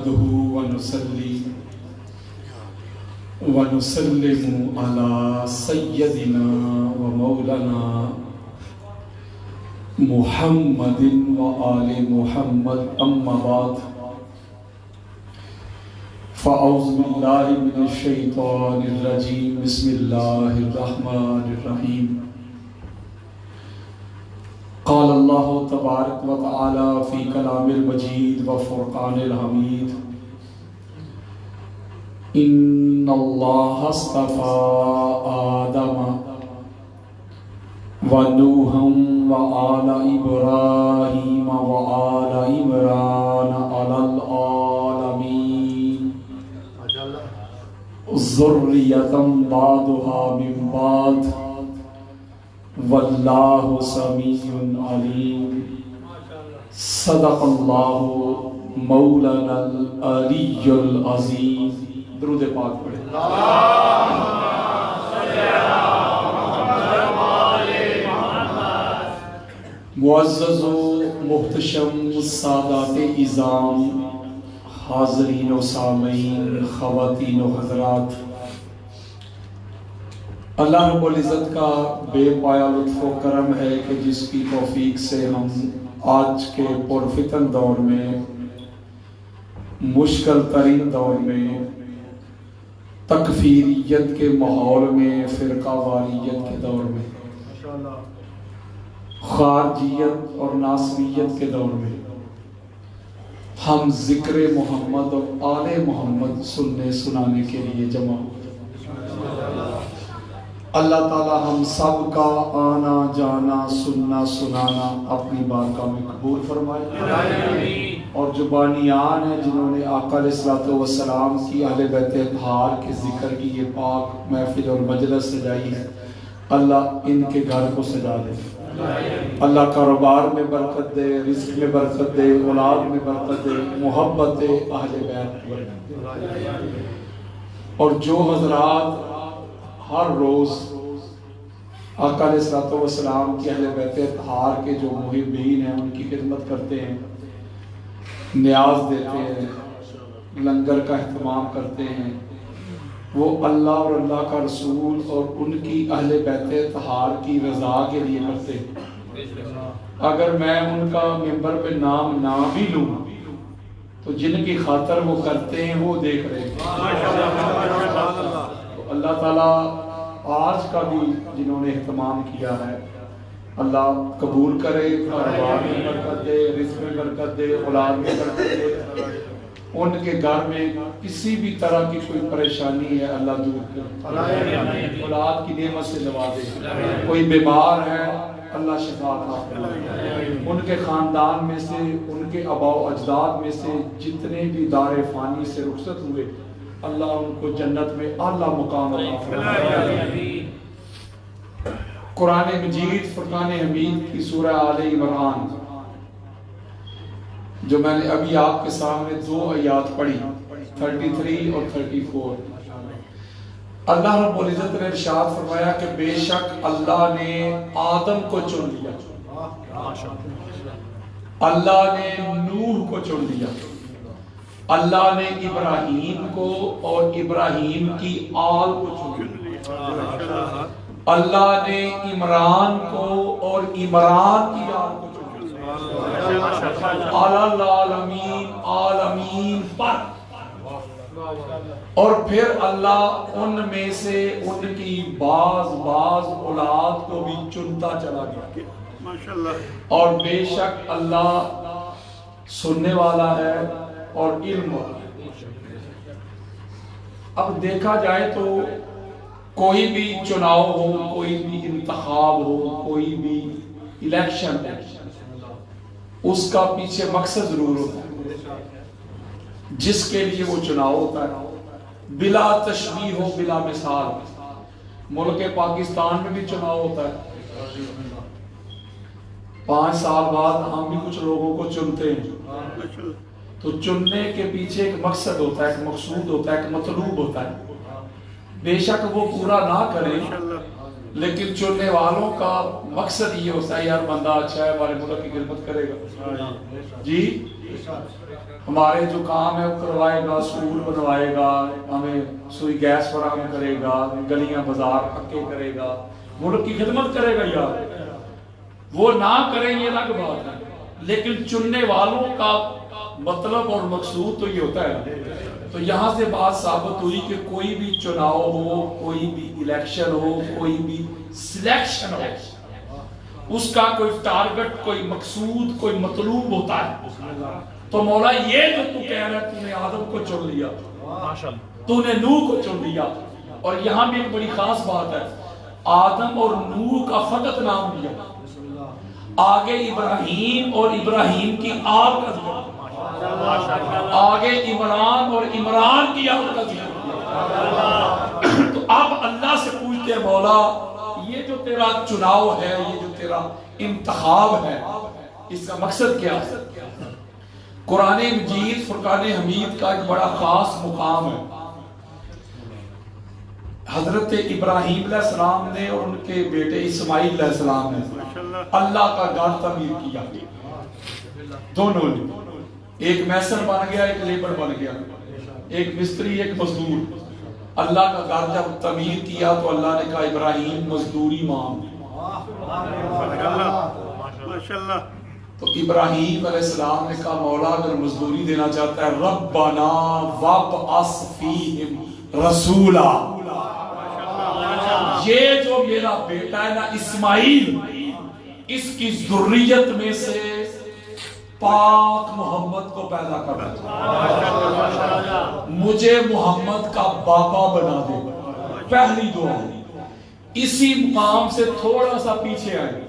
نحمده ونصلي ونسلم على سيدنا ومولانا محمد وآل محمد أما بعد فأعوذ بالله من الشيطان الرجيم بسم الله الرحمن الرحيم قال الله تبارك وتعالى في كلام المجيد وفرقان الحميد إن الله اصطفى آدم ونوحا وآل إبراهيم وآل عمران على العالمين ذرية بعضها من بعض واللہ سمیع علیم صدق اللہ مولانا العلی العظیم درود پاک پڑھیں معزز و محتشم سادات اعظام حاضرین و سامعین خواتین و حضرات، اللہ رب العزت کا بے پایا لطف و کرم ہے کہ جس کی توفیق سے ہم آج کے پرفتن دور میں، مشکل ترین دور میں، تکفیریت کے ماحول میں، فرقہ واریت کے دور میں، خارجیت اور ناصریت کے دور میں ہم ذکر محمد اور آل محمد سننے سنانے کے لیے جمع ہوئے۔ اللہ تعالی ہم سب کا آنا جانا سننا سنانا اپنی بارگاہ میں قبول فرمائے، اور جو بانیان ہیں جنہوں نے آقا علیہ الصلوۃ والسلام کی اہل بیت اطہار کے ذکر کی یہ پاک محفل اور مجلس سجائی ہے، اللہ ان کے گھر کو سجا دے، اللہ کاروبار میں برکت دے، رزق میں برکت دے، اولاد میں برکت دے، محبت اہل بیت دے۔ اور جو حضرات ہر روز آقا علیہ الصلوۃ والسلام کی اہل بیت اطہار کے جو محبین ہیں ان کی خدمت کرتے ہیں، نیاز دیتے ہیں، لنگر کا اہتمام کرتے ہیں، وہ اللہ اور اللہ کا رسول اور ان کی اہل بیت اطہار کی رضا کے لیے کرتے ہیں۔ اگر میں ان کا ممبر پہ نام نہ بھی لوں تو جن کی خاطر وہ کرتے ہیں وہ دیکھ رہے ہیں۔ تو اللہ تعالیٰ آج کا بھی جنہوں نے اہتمام کیا ہے اللہ قبول کرے، کاروبار میں برکت دے، رزق میں برکت دے، اولاد میں برکت دے، ان کے گھر میں کسی بھی طرح کی کوئی پریشانی ہے اللہ دور کرے، اولاد کی نعمت سے نوازے، کوئی بیمار ہے اللہ شفا عطا فرمائے، ان کے خاندان میں سے، ان کے آباء و اجداد میں سے جتنے بھی دار فانی سے رخصت ہوئے اللہ ان کو جنت میں اعلیٰ مقام عطا فرمائے۔ قرآن مجید فرقان حمید کی سورہ آل عمران جو میں نے ابھی آپ کے سامنے دو آیات پڑھی 33 اور 34، اللہ رب العزت نے ارشاد فرمایا کہ بے شک اللہ نے آدم کو چن لیا، اللہ نے نوح کو چن لیا، اللہ نے ابراہیم کو اور ابراہیم کی آل کو چن لیا، اللہ نے عمران کو اور عمران کی آل کو چن لیا، العالمین عالمین پر، اور پھر اللہ ان میں سے ان کی بعض اولاد کو بھی چنتا چلا گیا، اور بے شک اللہ سننے والا ہے اور علم والا ہے۔ اب دیکھا جائے تو کوئی بھی چناؤ ہو، کوئی بھی انتخاب ہو، کوئی بھی الیکشن ہے، اس کا پیچھے مقصد ضرور ہوتا ہے جس کے لیے وہ چناؤ ہوتا ہے، بلا تشبیہ ہو بلا مثال۔ ملک پاکستان میں بھی چناؤ ہوتا ہے، 5 سال بعد ہم بھی کچھ لوگوں کو چنتے ہیں، تو چننے کے پیچھے ایک مقصد ہوتا ہے، ایک مقصود ہوتا ہے، ایک مطلوب ہوتا ہے، بے شک وہ پورا نہ کریں لیکن چننے والوں کا مقصد یہ ہوتا ہے یار بندہ اچھا ہے، ہمارے ملک کی خدمت کرے گا، جی ہمارے جو کام ہے وہ کروائے گا، سکول بنوائے گا، ہمیں سوئی گیس فراہم کرے گا، گلیاں بازار پکے کرے گا، ملک کی خدمت کرے گا یار، وہ نہ کریں یہ الگ بات ہے، لیکن چننے والوں کا مطلب اور مقصود تو یہ ہوتا ہے۔ تو یہاں سے بات ثابت ہوئی کہ کوئی بھی چناؤ ہو، کوئی بھی الیکشن ہو، کوئی بھی سلیکشن ہو، اس کا کوئی ٹارگٹ، کوئی مقصود، کوئی مطلوب ہوتا ہے۔ تو مولا یہ جو تو کہہ رہا ہے، تو نے آدم کو چن لیا، تو نے نوح کو چن لیا، اور یہاں بھی ایک بڑی خاص بات ہے، آدم اور نوح کا فقط نام لیا، آگے ابراہیم اور ابراہیم کی آل کا ذکر، آگے عمران اور عمران کی آل کا ذکر کیا۔ تو اب اللہ سے پوچھتے ہیں مولا یہ جو تیرا چناؤ ہے، یہ جو تیرا انتخاب ہے، اس کا مقصد کیا ہے؟ قرآن مجید فرقان حمید کا ایک بڑا خاص مقام ہے۔ حضرت ابراہیم علیہ السلام نے اور ان کے بیٹے اسماعیل علیہ السلام نے اللہ کا گھر تعمیر کیا، دونوں نے، ایک میسر بن گیا، ایک لیبر بن گیا، ایک مستری ایک مزدور۔ اللہ کا گھر جب تعمیر کیا تو اللہ نے کہا ابراہیم مزدوری مانگ، تو ابراہیم علیہ السلام نے کہا مولا اگر مزدوری دینا چاہتا ہے ربنا وابعث فیہم رسولا، یہ جو میرا بیٹا ہے نا اسماعیل، اس کی ذریت میں سے پاک محمد کو پیدا کر دے، مجھے محمد کا باپا بنا دے۔ پہلی دعا اسی مقام سے تھوڑا سا پیچھے آئے،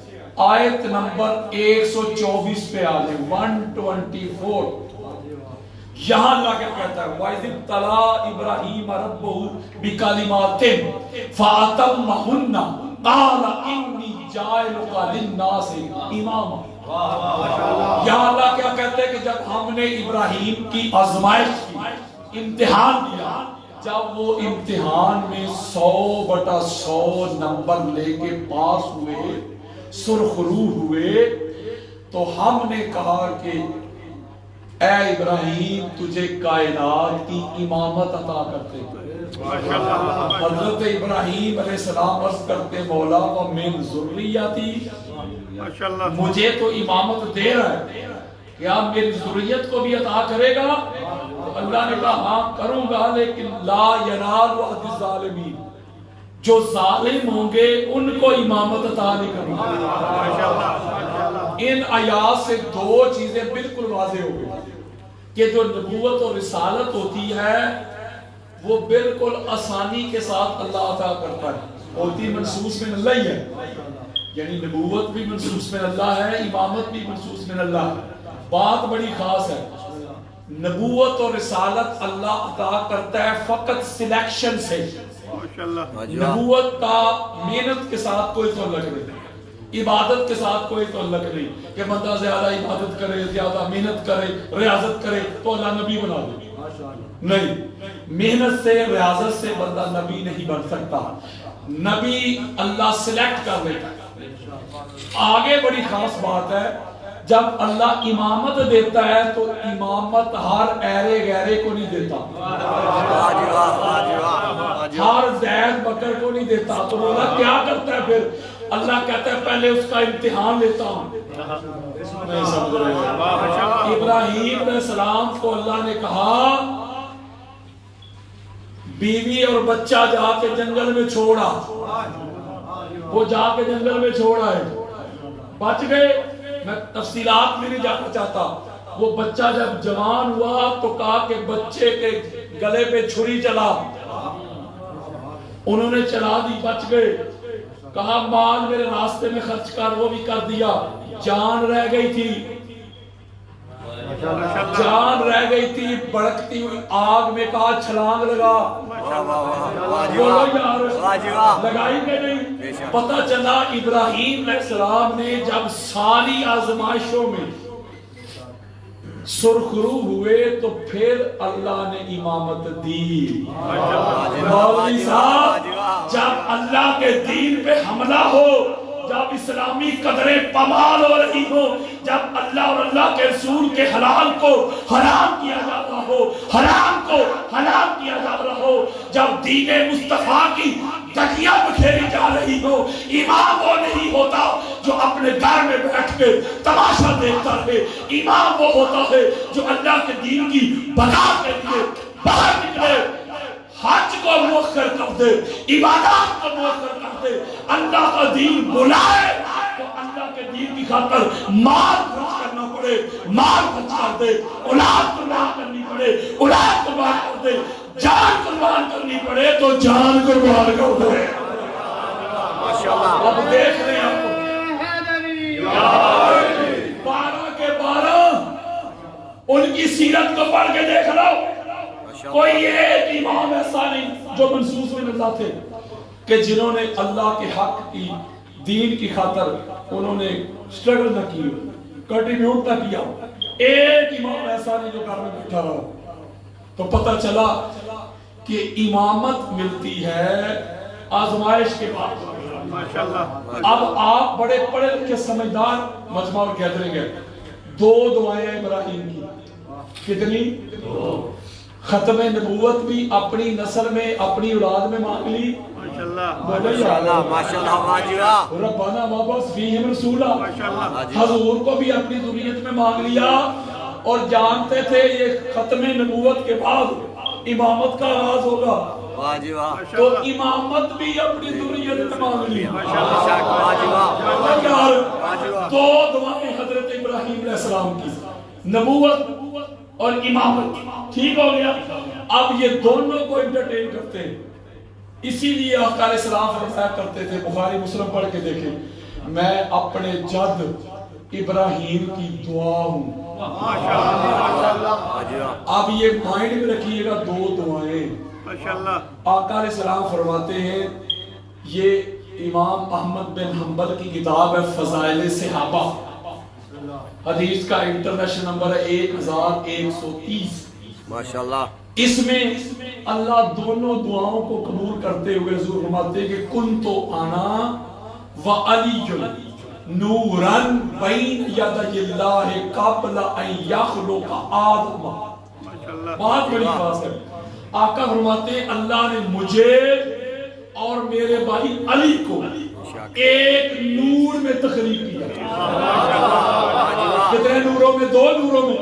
آیت نمبر 124 پہ آ جائے، 124، یہاں اللہ کیا کہتا ہے وَإِذِ ابْتَلَىٰ إِبْرَاهِيمَ رَبُّهُ بِكَلِمَاتٍ فَأَتَمَّهُنَّ قَالَ إِنِّي جَاعِلُكَ لِلنَّاسِ إِمَامًا۔ یہاں اللہ کیا کہتے ہیں کہ جب ہم نے ابراہیم کی آزمائش کی، امتحان دیا، جب وہ امتحان میں 100/100 نمبر لے کے پاس ہوئے، سرخرو ہوئے، تو ہم نے کہا کہ اے ابراہیم تجھے کائنات کی امامت عطا کرتے۔ حضرت ابراہیم علیہ السلام عرض کرتے مولا ومن ذریتی، مجھے تو امامت دے رہا ہے، کیا میری ذریت کو بھی عطا کرے گا؟ تو اللہ نے کہا ہاں کروں گا، لیکن لا ینال عہد الظالمین، جو ظالم ہوں گے ان کو امامت عطا نہیں کروں گا۔ ان آیات سے دو چیزیں بالکل واضح ہو گئی کہ جو نبوت اور رسالت ہوتی ہے وہ بالکل آسانی کے ساتھ اللہ عطا کرتا ہے، ہوتی منصوص من اللہ ہی ہے، یعنی نبوت بھی منصوص من اللہ ہے، امامت بھی منصوص من اللہ ہے۔ بات بڑی خاص ہے، نبوت اور رسالت اللہ عطا کرتا ہے فقط سلیکشن سے، نبوت کا محنت کے ساتھ کوئی تعلق نہیں، عبادت کے ساتھ کوئی تعلق نہیں کہ بندہ زیادہ عبادت کرے، زیادہ محنت کرے، ریاضت کرے تو اللہ نبی بنا دے، نہیں، محنت سے ریاضت سے بندہ نبی نہیں بن سکتا، نبی اللہ سلیکٹ کر لیتا ہے۔ آگے بڑی خاص بات ہے، جب اللہ امامت دیتا ہے تو امامت ہر ایرے گیرے کو نہیں دیتا، ہر زید بکر کو نہیں دیتا، تو اللہ کیا کرتا ہے پھر؟ اللہ کہتا ہے پہلے اس کا امتحان لیتا ہوں۔ نہیں سمجھ رہے ہیں؟ ابراہیم علیہ السلام کو اللہ نے کہا بیوی اور بچہ جا کے جنگل میں چھوڑا، وہ جا کے جنگل میں چھوڑا ہے، بچ گئے، میں تفصیلات میں نہیں جانا چاہتا۔ وہ بچہ جب جوان ہوا تو کہا کہ بچے کے گلے پہ چھری چلا، انہوں نے چلا دی، بچ گئے، کہا مال میرے راستے میں خرچ کر، وہ بھی کر دیا، جان رہ گئی تھی، جان رہ گئی تھی، بڑکتی ہوئی آگ میں کہا چھلانگ لگا، بولو یار لگائی کہ نہیں؟ پتہ چلا ابراہیم علیہ السلام نے جب ساری آزمائشوں میں سرخرو ہوئے تو پھر اللہ نے امامت دی. مولوی صاحب جب اللہ کے دین پہ حملہ ہو، جب اسلامی قدریں پامال ہو رہی ہو، جب اللہ اور اللہ کے رسول کے حلال کو حرام کیا جا رہا ہو، حرام کو حلال کیا جا رہا ہو، جب دین مصطفیٰ کی تکیہ بکھیری جا رہی ہو، امام وہ نہیں ہوتا جو اپنے گھر میں بیٹھ کے تماشا دیکھتا ہے. امام وہ ہوتا ہے جو اللہ کے دین کی بقا کے لیے باہر نکلے، حج کو مؤخر کر دے، عبادات کو مؤخر کر دے، اللہ کا دین بلائے تو اللہ کے دین کی خاطر مال خرچ کرنا پڑے، مال خرچ کر دے، اولاد قربان کرنی پڑے، اولاد قربان کر دے، جان قربان کرنی پڑے تو جان قربان کر دے. اب دیکھ رہے ہیں 12 کے 12 ان کی سیرت کو پڑھ کے دیکھ لو. کوئی ایک امام ایسا نہیں جو منصوص میں اللہ تھے کہ جنہوں نے اللہ کے حق کی دین کی خاطر انہوں نے سٹرگل نہ کی، کنٹریبیوٹ نہ کیا. ایک امام ایسا نہیں جو گھر میں بیٹھا رہا. تو پتہ چلا کہ امامت ملتی ہے آزمائش کے بعد. اب آپ بڑے پڑھے لکھے سمجھدار مجمع اور گیدرنگ ہے. 2 دعائیں ابراہیم کی. کتنی؟ ختم نبوت بھی اپنی نسل میں اپنی اولاد میں مانگ لی. ربنا وابعث فیہم رسولا. حضور کو بھی اپنی ذریت میں مانگ لیا اور جانتے تھے یہ ختم نبوت کے بعد امامت کا آغاز ہوگا. تو امامت بھی اپنی ذریت میں مانگ لی. 2 دعائیں حضرت ابراہیم علیہ السلام کی، نبوت اور امامت. ٹھیک ہو گیا. اب یہ دونوں کو انٹرٹین کرتے ہیں. اسی لیے آقا علیہ السلام فرمایا کرتے تھے، بخاری مسلم پڑھ کے دیکھیں، میں اپنے جد ابراہیم کی دعا ہوں. اب یہ مائنڈ میں رکھیے گا 2 دعائیں. آقا علیہ السلام فرماتے ہیں، یہ امام احمد بن حنبل کی کتاب ہے فضائل صحابہ، حدیث کا انٹرنیشنل نمبر ہے 1130. ماشاءاللہ. اس میں اللہ دونوں دعاؤں کو قبول کرتے ہوئے حضور فرماتے ہیں کہ کنتو انا وعلی نورن بین یدی اللہ قبل ان یخلق آدم. بہت بڑی بات ہے. آقا فرماتے ہیں اللہ نے مجھے اور میرے بھائی علی کو ایک نور میں تخلیق کیا. کتنے نوروں میں؟ 2 نوروں میں.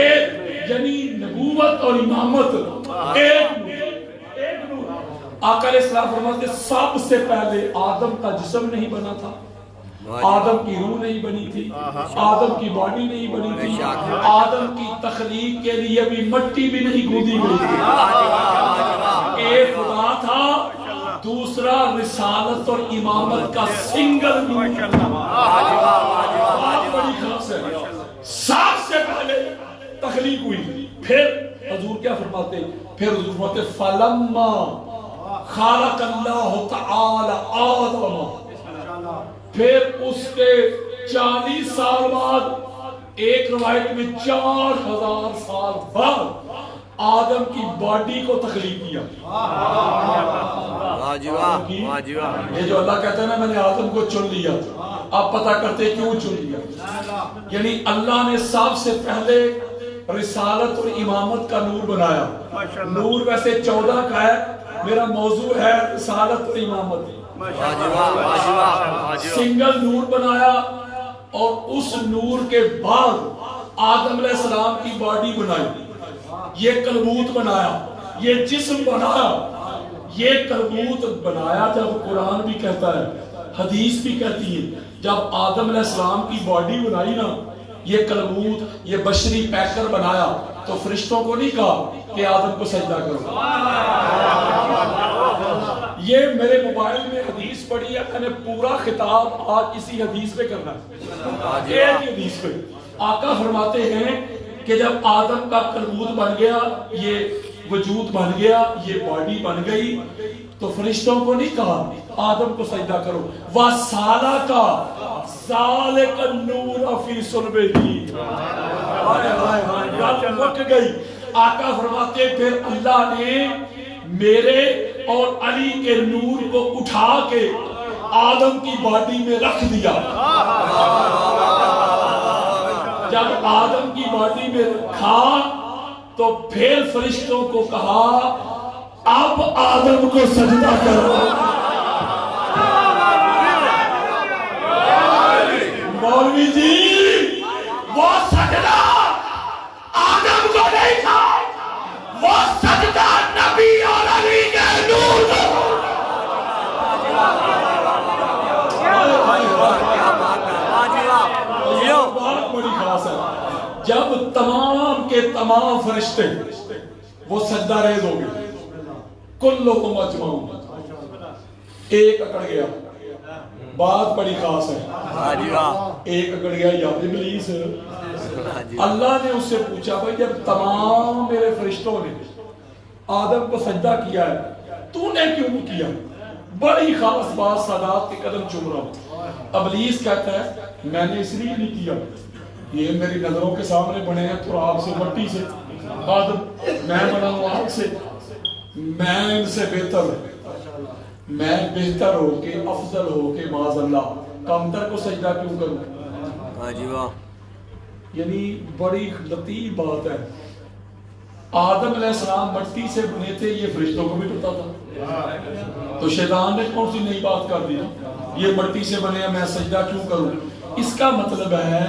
ایک یعنی نبوت اور امامت. ایک نور. آقا علیہ السلام فرماتے ہیں سب سے پہلے آدم کا جسم نہیں بنا تھا، آدم کی روح نہیں بنی تھی، آدم کی باڈی نہیں بنی تھی، آدم کی تخلیق کے لیے بھی مٹی بھی نہیں گوندی گئی تھی. ایک خدا تھا، دوسرا رسالت اور امامت کا سنگل نور. بہت بڑی خاص ہے. سب سے پہلے تخلیق ہوئی. پھر حضور کیا فرماتے ہیں؟ پھر حضور فرماتے فلما خالق اللہ تعالی آدم، پھر اس کے 40 سال بعد، ایک روایت میں 4000 سال بعد آدم کی باڈی کو تخلیق کیا. یہ جو اللہ کہتا ہے نا میں نے آدم کو چن لیا، آپ پتہ کرتے کیوں چن لیا. یعنی اللہ نے سب سے پہلے رسالت اور امامت کا نور بنایا. نور ویسے 14 کا ہے، میرا موضوع ہے رسالت اور امامت. سنگل نور بنایا اور اس نور کے بعد آدم علیہ السلام کی باڈی بنائی. یہ کلبوت بنایا، یہ جسم بنایا. یہ کلبوت بنایا جب قرآن بھی کہتا ہے، حدیث بھی کہتی ہے، جب آدم علیہ السلام کی باڈی بنائی نا، یہ کلبوت، یہ بشری پیکر بنایا تو فرشتوں کو نہیں کہا کہ آدم کو سجدہ کرو. یہ میرے موبائل میں حدیث پڑھی ہے، میں نے پورا خطاب آج اسی حدیث پہ کرنا ہے. ایک حدیث پہ آقا فرماتے ہیں کہ جب آدم کا کلبوت بن گیا، یہ وجود بن گیا، یہ باڈی بن گئی، تو فرشتوں کو نہیں کہا آدم کو سجدہ کرو. وَسَالَ کا ذَلِكَ النُّورَ فِي صُلْبِهِ. گل مک گئی. آقا فرماتے پھر اللہ نے میرے اور علی کے نور کو اٹھا کے آدم کی باڈی میں رکھ دیا. جب آدم کی باڈی میں رکھا تو پھر فرشتوں کو کہا اب آدم کو سجدہ کرو. مولوی جی وہ سجدہ آدم کو نہیں تھا, وہ سجدہ نبی اور علی کے نور کو. بہت بڑی خاص ہے. جب تمام کے تمام فرشتے وہ سجدہ ریز ہو گئے, کلہم اجمعون, ایک اکڑ گیا. بات بڑی خاص ہے. ایک اکڑ گیا یا ابلیس. اللہ نے اس سے پوچھا بھائی جب تمام میرے فرشتوں نے آدم کو سجدہ کیا ہے تو نے کیوں نہیں کیا؟ بڑی خاص بات, سادات کے قدم چوم رہا ہوں. ابلیس کہتا ہے میں نے اس لیے نہیں کیا, یہ میری نظروں کے سامنے بنے ہیں تراب سے, مٹی سے. آدم میں بنا ہوں آگ سے, میں ان سے بہتر ہوں, میں بہتر ہو کے افضل ہو کے معاذ اللہ کمتر کو سجدہ کیوں کروں؟ یعنی بڑی لطیف بات ہے. آدم علیہ السلام مٹی سے بنے تھے, یہ فرشتوں کو بھی پتا تھا. تو شیطان نے کون سی نئی بات کر دی, یہ مٹی سے بنے ہیں میں سجدہ کیوں کروں؟ اس کا مطلب ہے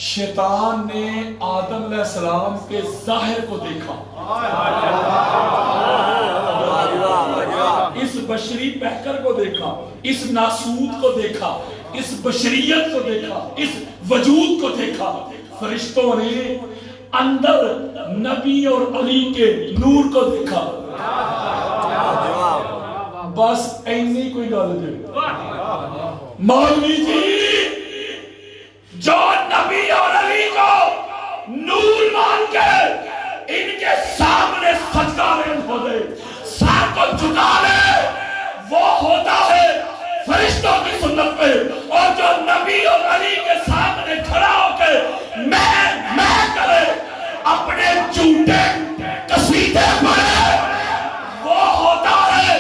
شیطان نے آدم علیہ السلام کے ظاہر کو دیکھا, اس بشری پیکر کو دیکھا, اس ناسود کو دیکھا, اس بشریت کو دیکھا, اس وجود کو دیکھا. فرشتوں نے اندر نبی اور علی کے نور کو دیکھا. بس ایسی کوئی گل نہیں. مولوی جی جو نبی اور علی کو نور مان کے ان کے سامنے سجدہ ہو دے, سر کو جھکا لے, وہ ہوتا ہے فرشتوں کی سنت پہ. اور جو نبی اور علی کے سامنے کھڑا ہو کے میں کرے, اپنے جھوٹے قصیدے پڑھے, وہ ہوتا ہے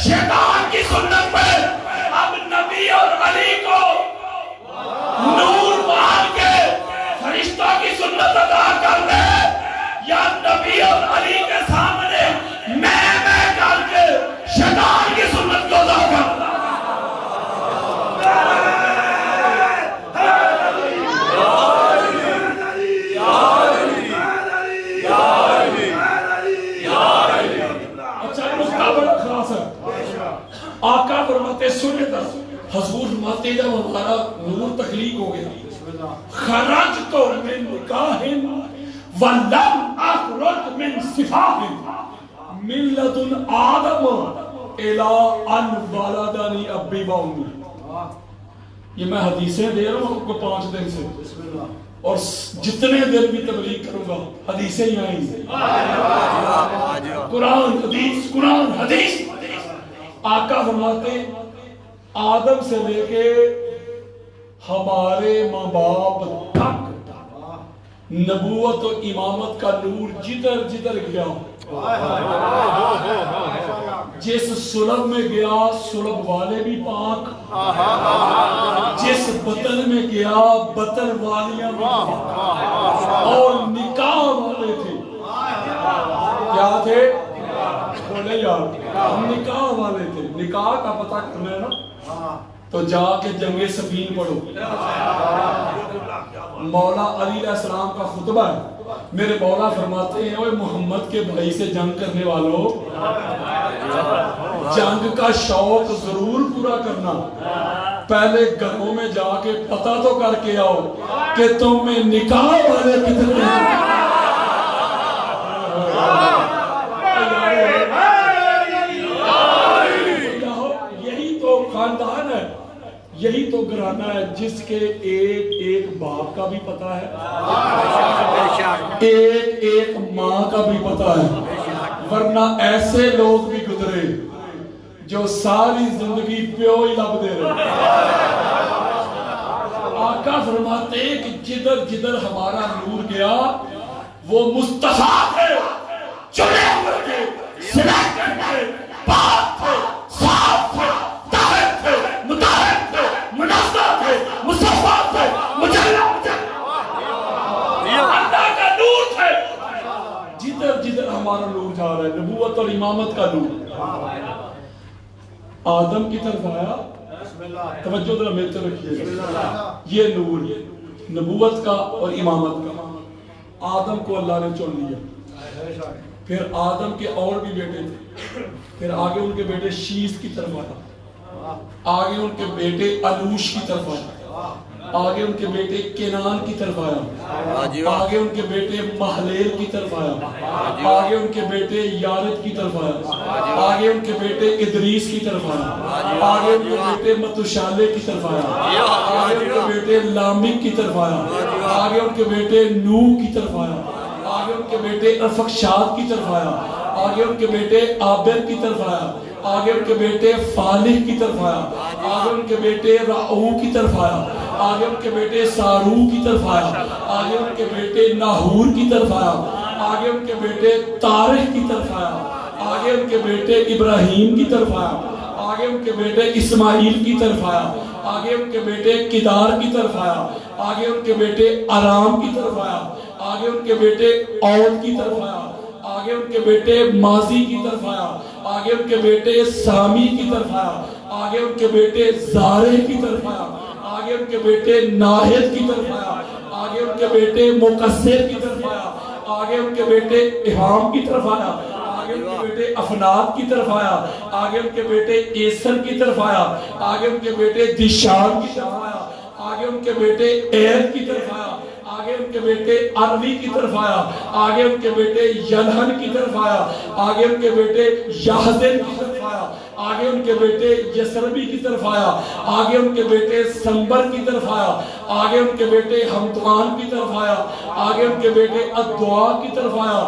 شیطان کی سنت پہ. اب نبی اور علی کو نور مان کے فرشتوں کی سنت ادا کر دے, یا نبی اور علی کے سامنے میں کر کے شیطان کی سنت کو ادا کر دے. آقا فرماتے سنے در حضور فرماتے جب ہمارا نور تخلیق ہو گیا, خرجت من نکاح ولم اخرج من صفاح من لدن آدم الى ان ولدنی ابی و امی. یہ میں حدیثیں دے رہا ہوں آپ کو 5 دن سے, اور جتنے دن بھی تبلیغ کروں گا حدیثیں ہی آئیں گے. قرآن حدیث, قرآن حدیث. آقا فرماتے آدم سے لے کے ہمارے ماں باپ تک نبوت و امامت کا نور جدھر جدھر گیا, جس سلب میں گیا سلب والے بھی پاک, جس بطن میں گیا بطن والیاں بھی پاک, اور نکاح والے تھے. کیا تھے؟ بولے یار نکاح والے تھے. نکاح کا پتہ کرنا ہے نا تو جا کے جنگ صفین پڑھو. مولا علی علیہ السلام کا خطبہ ہے. میرے مولا فرماتے ہیں اوے محمد کے بھائی سے جنگ کرنے والوں, جنگ کا شوق ضرور پورا کرنا, پہلے گھروں میں جا کے پتہ تو کر کے آؤ کہ تم میں نکاح والے کتنے ہیں. یہی تو خاندان ہے, یہی تو گھرانہ ہے جس کے ایک ایک باپ کا بھی پتہ ہے, ایک ایک ماں کا بھی پتہ ہے. ورنہ ایسے لوگ بھی گزرے جو ساری زندگی پیو ہی لب دے رہے. آقا فرماتے ہیں کہ جدھر جدھر ہمارا نور گیا وہ مصطفیٰ تھے, چنے ہوئے تھے, سلیکٹڈ تھے, پاک تھے, صاف تھے, طاہر تھے, مطہر تھے, منزہ تھے, مصفا تھے, مجلہ تھے, اللہ کا نور تھے. جدھر جدھر ہمارا نور جا رہا ہے, نبوت اور امامت کا نور آدم کی طرف آیا. توجہ ذرا میرے طرف رکھیے, یہ نور نبوت کا اور امامت کا. آدم کو اللہ نے چن لیا, پھر آدم کے اور بھی بیٹے تھے, پھر آگے ان کے بیٹے شیس کی طرف آیا, آگے ان کے بیٹے انوش کی طرف آیا, آگے ان کے بیٹے کینان کی طرف آیا, آگے ان کے بیٹے محلیل کی طرف آیا, آگے ان کے بیٹے یارد کی طرف آیا, آگے ان کے بیٹے ادریس کی طرف آیا, آگے ان کے بیٹے متشالے کی طرف آیا, آگے ان کے بیٹے لامک کی طرف آیا, آگے ان کے بیٹے نوح کی طرف آیا, آگے ان کے بیٹے ارفخشاد کی طرف آیا, آگے ان کے بیٹے آبر کی طرف آیا, آگے ان کے بیٹے فالح کی طرف آیا, آگے ان کے بیٹے رعو کی طرف آیا, آگے ان کے بیٹے سارو کی طرف آیا, آگے ان کے بیٹے ناہور کی طرف آیا, آگے ان کے بیٹے تارح کی طرف آیا, آگے ان کے بیٹے ابراہیم کی طرف آیا, آگے ان کے بیٹے اسماعیل کی طرف آیا, آگے ان کے بیٹے کدار کی طرف آیا, آگے ان کے بیٹے ارام کی طرف آیا, آگے ان کے بیٹے عود کی طرف آیا, آگے ان کے بیٹے ماضی کی طرف آیا, آگے ان کے بیٹے سامی کی طرف آیا, آگے ان کے بیٹے زارے کی طرف آیا, آگے ان کے بیٹے ناہد کی طرف آیا, آگے ان کے بیٹے مقصر کی طرف آیا, آگے ان کے بیٹے احام کی طرف آیا, آگے ان کے بیٹے افناد کی طرف آیا, آگے ان کے بیٹے ایسر کی طرف آیا, آگے ان کے بیٹے دشان کی طرف آیا, آگے ان کے بیٹے ایر کی طرف آیا, آگے ان کے بیٹے عربی کی طرف آیا, آگے ان کے بیٹے یلہن کی طرف آیا, آگے ان کے بیٹے یحزن کی طرف آیا, آگے ان کے بیٹے یسربی کی طرف آیا, آگے ان کے بیٹے سنبر کی طرف آیا, آگے ان کے بیٹے ہمدان کی طرف آیا, آگے ان کے بیٹے ادعا کی طرف آیا,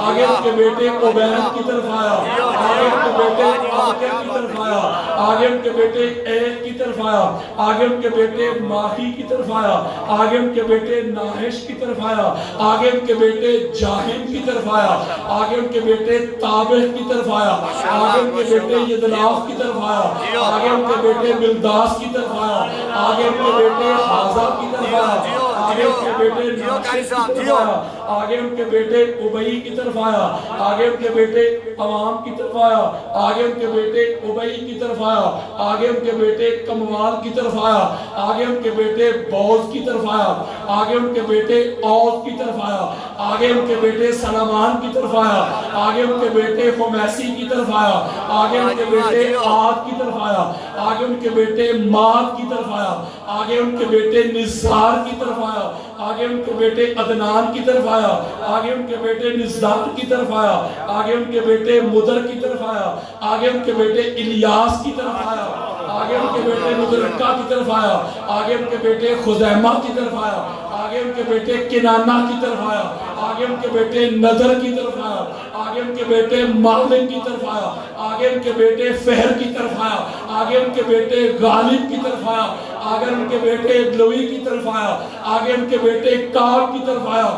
آگے ان کے بیٹے عبید کی طرف آیا, آگے ان کے بیٹے عاقب کی طرف آیا, آگے ان کے بیٹے عید کی طرف آیا, آگے ان کے بیٹے ماہی کی طرف آیا, آگے ان کے بیٹے ناہش کی طرف آیا, آگے ان کے بیٹے جاہم کی طرف آیا, آگے ان کے بیٹے تابع کی طرف آیا, آگے ان کے بیٹے یدلاف کی طرف آیا, آگے ان کے بیٹے ملداس کی طرف آیا, آگے ان کے بیٹے حازہ کی طرف آیا, آگے ان کے بیٹے ناشد کی طرف آیا, آگے ان کے بیٹے ابئی کی طرف آیا, آگے ان کے بیٹے عوام کی طرف آیا, آگے ان کے بیٹے ابئی کی طرف آیا, آگے ان کے بیٹے کموال کی طرف آیا, آگے ان کے بیٹے بوز کی طرف آیا, آگے ان کے بیٹے اوز کی طرف آیا, آگے ان کے بیٹے سلمان کی طرف آیا, آگے ان کے بیٹے خمیسی کی طرف آیا, آگے ان کے بیٹے عاد کی طرف آیا, آگے ان کے بیٹے ماد کی طرف آیا, آگے ان کے بیٹے نزار کی طرف آیا, آگے ان کے بیٹے عدنان کی طرف آیا, آگے ان کے بیٹے نزار کی طرف آیا, آگے ان کے بیٹے مدر کی طرف آیا, آگے ان کے بیٹے الیاس کی طرف آیا, آگے ان کے بیٹے مدرکہ کی طرف آیا, آگے ان کے بیٹے خزیمہ کی طرف آیا, آگے ان کے بیٹے کنانہ کی طرف آیا, آگے ان کے بیٹے نظر کی طرف آیا, آگے ان کے بیٹے مالک کی طرف آیا, آگے ان کے بیٹے فہر کی طرف آیا, آگے ان کے بیٹے غالب کی طرف آیا, آگے ان کے بیٹے لوی کی طرف آیا, آگے ان کے بیٹے کاب کی طرف آیا,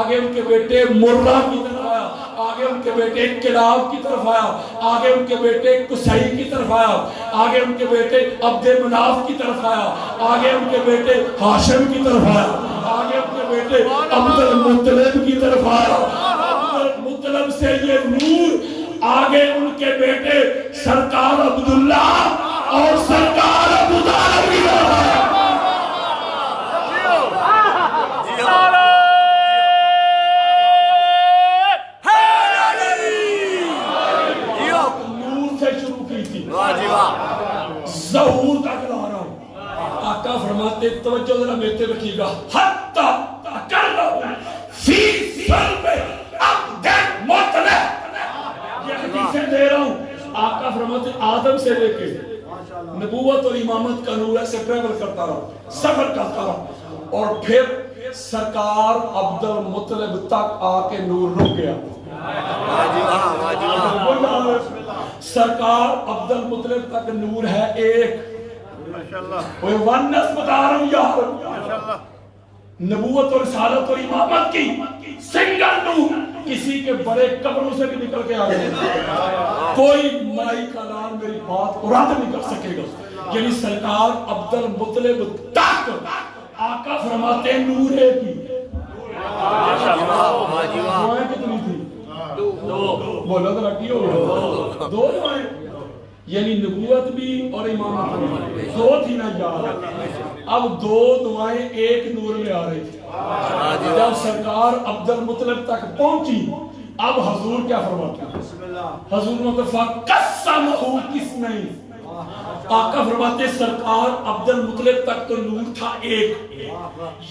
آگے ان کے بیٹے مرہ کی طرف آیا, آگے ان کے بیٹے کلاب کی طرف آیا, آگے ان کے بیٹے قصی کی طرف آیا, آگے ان کے بیٹے عبد مناف کی طرف آیا, آگے ان کے بیٹے ہاشم کی طرف آیا, آگے ان کے بیٹے عبد المطلب کی طرف آیا. عبد المطلب سے یہ نور آگے ان کے بیٹے سرکار عبداللہ اور سرکار ابو طالب کی طرف آیا. ظہور تک لا رہا ہوں. آقا فرماتے توجہ ذرا میرے رکھیے گا, حتی تکرم فی صلب عبد مطلب. یہ حدیثیں دے رہا ہوں. آقا فرماتے آدم سے لے کے نبوت اور امامت کا نور ایسے ٹریول کرتا رہا, سفر کرتا رہا, اور پھر سرکار عبد المطلب تک آ کے نور رک گیا. سرکار عبد المطلب تک نور ہے ایک. کوئی ونس بتا رہا ہوں یار. نبوت اور رسالت اور امامت کی سنگل نور کسی کے بڑے قبروں سے بھی نکل کے آ گئے. کوئی مائی کا نام میری بات کو رد نہیں کر سکے گا. یعنی سرکار عبد المطلب تک آقا فرماتے ہیں نور ہے کی. دعائیں کتنی تھی؟ بولا تو رکھی ہو گیا. دو دعائیں. یعنی نبوت بھی اور امامت بھی دو تھی نا یار. اب دو دعائیں ایک نور میں آ رہی تھی. جب سرکار عبد المطلب تک پہنچی اب حضور کیا فرماتے ہیں؟ حضور مطلب قسمہ کس نہیں. آقا فرماتے سرکار عبد المطلب تک تو نور تھا ایک,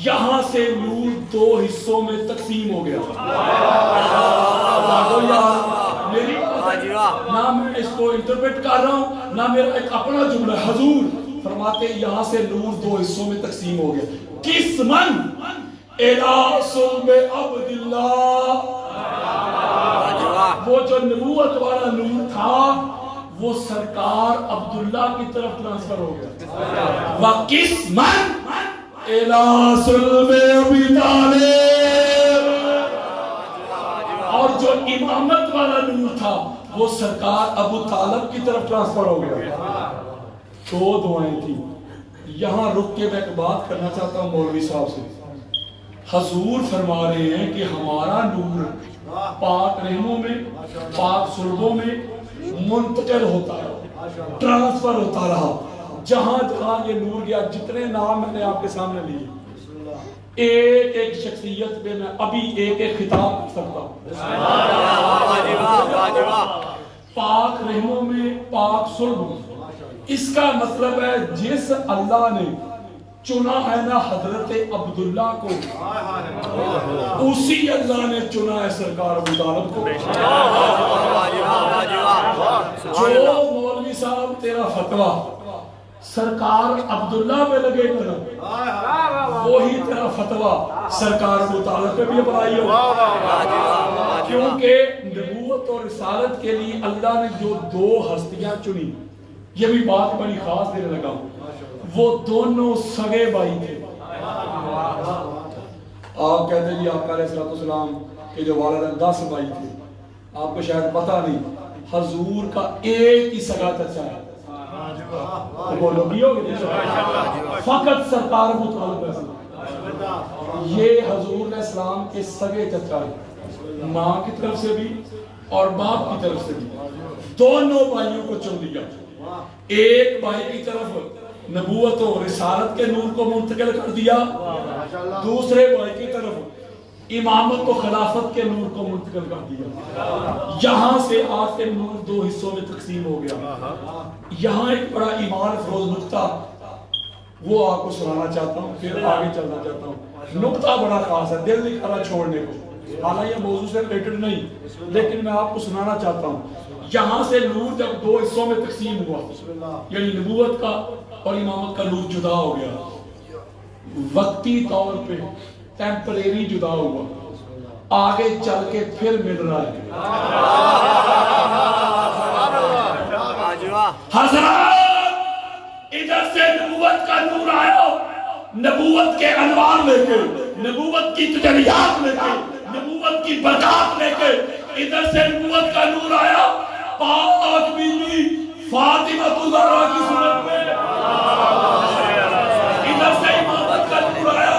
یہاں سے نور دو حصوں میں تقسیم ہو گیا. میری نہ میں اس کو انٹرپریٹ کر رہا ہوں نہ میرا ایک اپنا جملہ. حضور فرماتے یہاں سے نور دو حصوں میں تقسیم ہو گیا. کس من الی صلب عبداللہ, وہ جو نبوت والا نور تھا وہ سرکار عبداللہ کی طرف ٹرانسفر ہو گیا. وَقِسْ مَنْ إِلَىٰ صُلْبِ أَبِي طَالِبٍ, اور جو امامت والا نور تھا وہ سرکار ابو طالب کی طرف ٹرانسفر ہو گیا. دو دعائیں تھی. یہاں رک کے میں ایک بات کرنا چاہتا ہوں مولوی صاحب سے. حضور فرما رہے ہیں کہ ہمارا نور پاک رحموں میں پاک سربوں میں منتقل ہوتا رہا, ٹرانسفر ہوتا رہا. جہاں جہاں یہ نور گیا, جتنے نام میں نے آپ کے سامنے لیے, ایک ایک شخصیت پہ میں ابھی ایک ایک خطاب کر سکتا ہوں. پاک رحموں میں پاک سربوں, اس کا مطلب ہے جس اللہ نے چنا ہے نا حضرت عبداللہ کو, اسی اللہ نے چنا ہے سرکار ابو طالب کو. جو مولوی صاحب تیرا فتویٰ سرکار عبداللہ پہ لگے کرنا, وہی تیرا فتویٰ سرکار ابو طالب پہ بھی اپنائی ہو. کیونکہ نبوت اور رسالت کے لیے اللہ نے جو دو ہستیاں چنی, یہ بھی بات بڑی خاص دینے لگا, وہ دونوں سگے بھائی تھے. آپ کہتے ہیں جی آقا علیہ السلام کے جو والد 10 بھائی تھے, آپ کو شاید پتہ نہیں حضور کا ایک ہی سگا چچا ہے. بولو بھی ہوگی فقط سرکار ابو طالب. یہ حضور علیہ السلام کے سگے چچا ہے, ماں کی طرف سے بھی اور باپ کی طرف سے بھی. دونوں بھائیوں کو چن دیا. ایک بھائی کی طرف نبوت و رسالت کے نور کو منتقل کر دیا, دوسرے بھائی کی طرف امامت و خلافت کے نور کو منتقل کر دیا. یہاں سے آج کے نور دو حصوں میں تقسیم ہو گیا. یہاں ایک بڑا ایمان افروز نقطہ وہ آپ کو سنانا چاہتا ہوں, پھر آگے چلنا چاہتا ہوں. نقطہ بڑا خاص ہے, دل نہیں کرا چھوڑنے کو, حالانکہ یہ موضوع سے ریلیٹڈ نہیں, لیکن میں آپ کو سنانا چاہتا ہوں. یہاں سے نور جب دو حصوں میں تقسیم ہوا, یعنی نبوت کا اور امامت کا نور جدا ہو گیا, وقتی طور پہ ٹیمپریری جدا ہوا, آگے چل کے پھر مل رہا ہے. حضرات ادھر سے نبوت کا نور آیا, نبوت کے انوار لے کے, نبوت کی تجلیات لے کے, نبوت کی برکات لے کے ادھر سے نبوت کا نور آیا. پاک بیوی فاطمہ الزہرا کی صورت میں ادھر سے امامت کا نور آیا,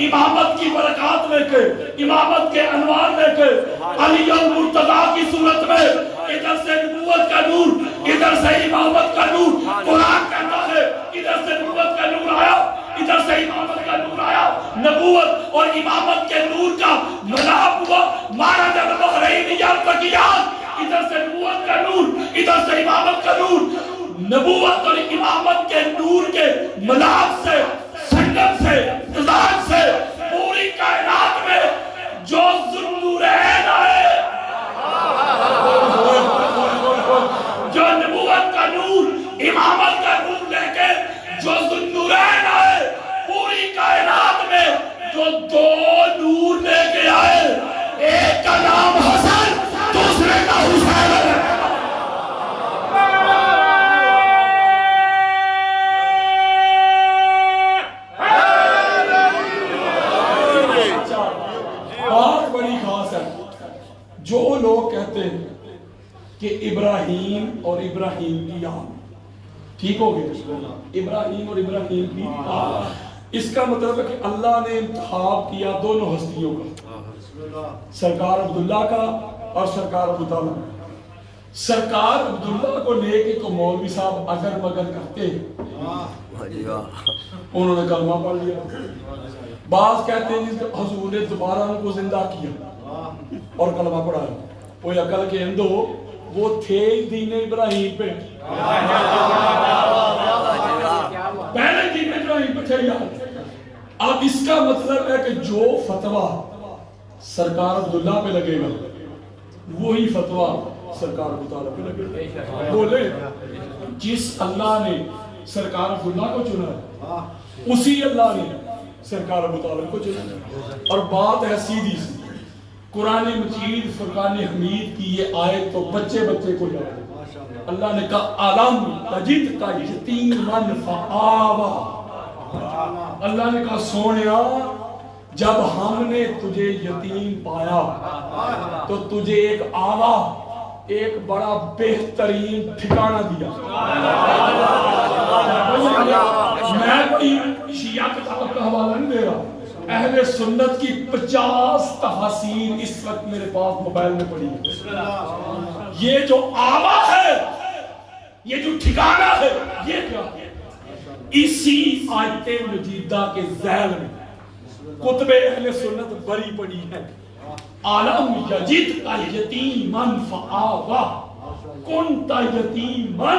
امامت کی برکات لے کے, امامت کے انوار لے کے. علی المرتضیٰ کی صورت میں ادھر سے نبوت کا نور, ادھر سے امامت کا نور. قرآن کہتا ہے ادھر سے نبوت کا نور آیا, ادھر سے امامت کا نور آیا. نبوت اور امامت کے نور کا ملاپ ہوا. مارا جب بحرین یلتقیان, ادھر سے نبوت کا نور, ادھر سے امامت کا نور. نبوت اور امامت کے نور کے ملاپ سے, سنگم سے, امتزاج سے پوری کائنات میں جو ذوالنورین آئے, جو نبوت کا نور امامت کا نور لے کے جو ذوالنورین آئے, پوری کائنات میں جو دو نور لے کے آئے, ایک کا نام حسن, دوسرے کا حسین ہے. ابراہیم اور ابراہیم کی آل. ٹھیک ہو گیا؟ ابراہیم اور ابراہیم کی آل. اس کا مطلب ہے کہ اللہ نے انتخاب کیا دونوں ہستیوں کا، سرکار عبداللہ کا اور سرکار ابو طالب. سرکار عبداللہ کو لے کے تو مولوی صاحب اگر مگر کرتے، انہوں نے کلمہ پڑھ لیا. بعض کہتے ہیں کہ حضور نے دوبارہ ان کو زندہ کیا اور کلمہ پڑھایا. کوئی عقل کے اندو وہ تھے دین ابراہیم پہ، پہلے دین ابراہیم پہ تھے یار. اب اس کا مطلب ہے کہ جو فتویٰ سرکار عبداللہ پہ لگے گا وہی فتویٰ سرکار ابو طالب پہ لگے گا. بولے جس اللہ نے سرکار عبداللہ کو چنا ہے اسی اللہ نے سرکار ابو طالب کو چنا ہے. اور بات ہے سیدھی سی، قرآن مجید فرقان حمید کی یہ آیت تو بچے بچے کو یاد ہے. اللہ نے کہا علم تجد کا یتیما فآوا. اللہ نے کہا سونیا جب ہم نے تجھے یتیم پایا تو تجھے ایک آوا، ایک بڑا بہترین ٹھکانہ دیا. میں کوئی شیعہ کتاب کا حوالہ نہیں دے رہا، اہل سنت کی 50 تفاسیر اس وقت میرے پاس موبائل میں پڑی ہے. یہ جو آوا ہے، یہ جو ٹھکانہ ہے، یہ کیا ہے؟ اسی آیت مجیدہ کے ذیل میں کتب اہل سنت بری پڑی ہے. عالم یجد کا یتیما فآوا کنت یتیما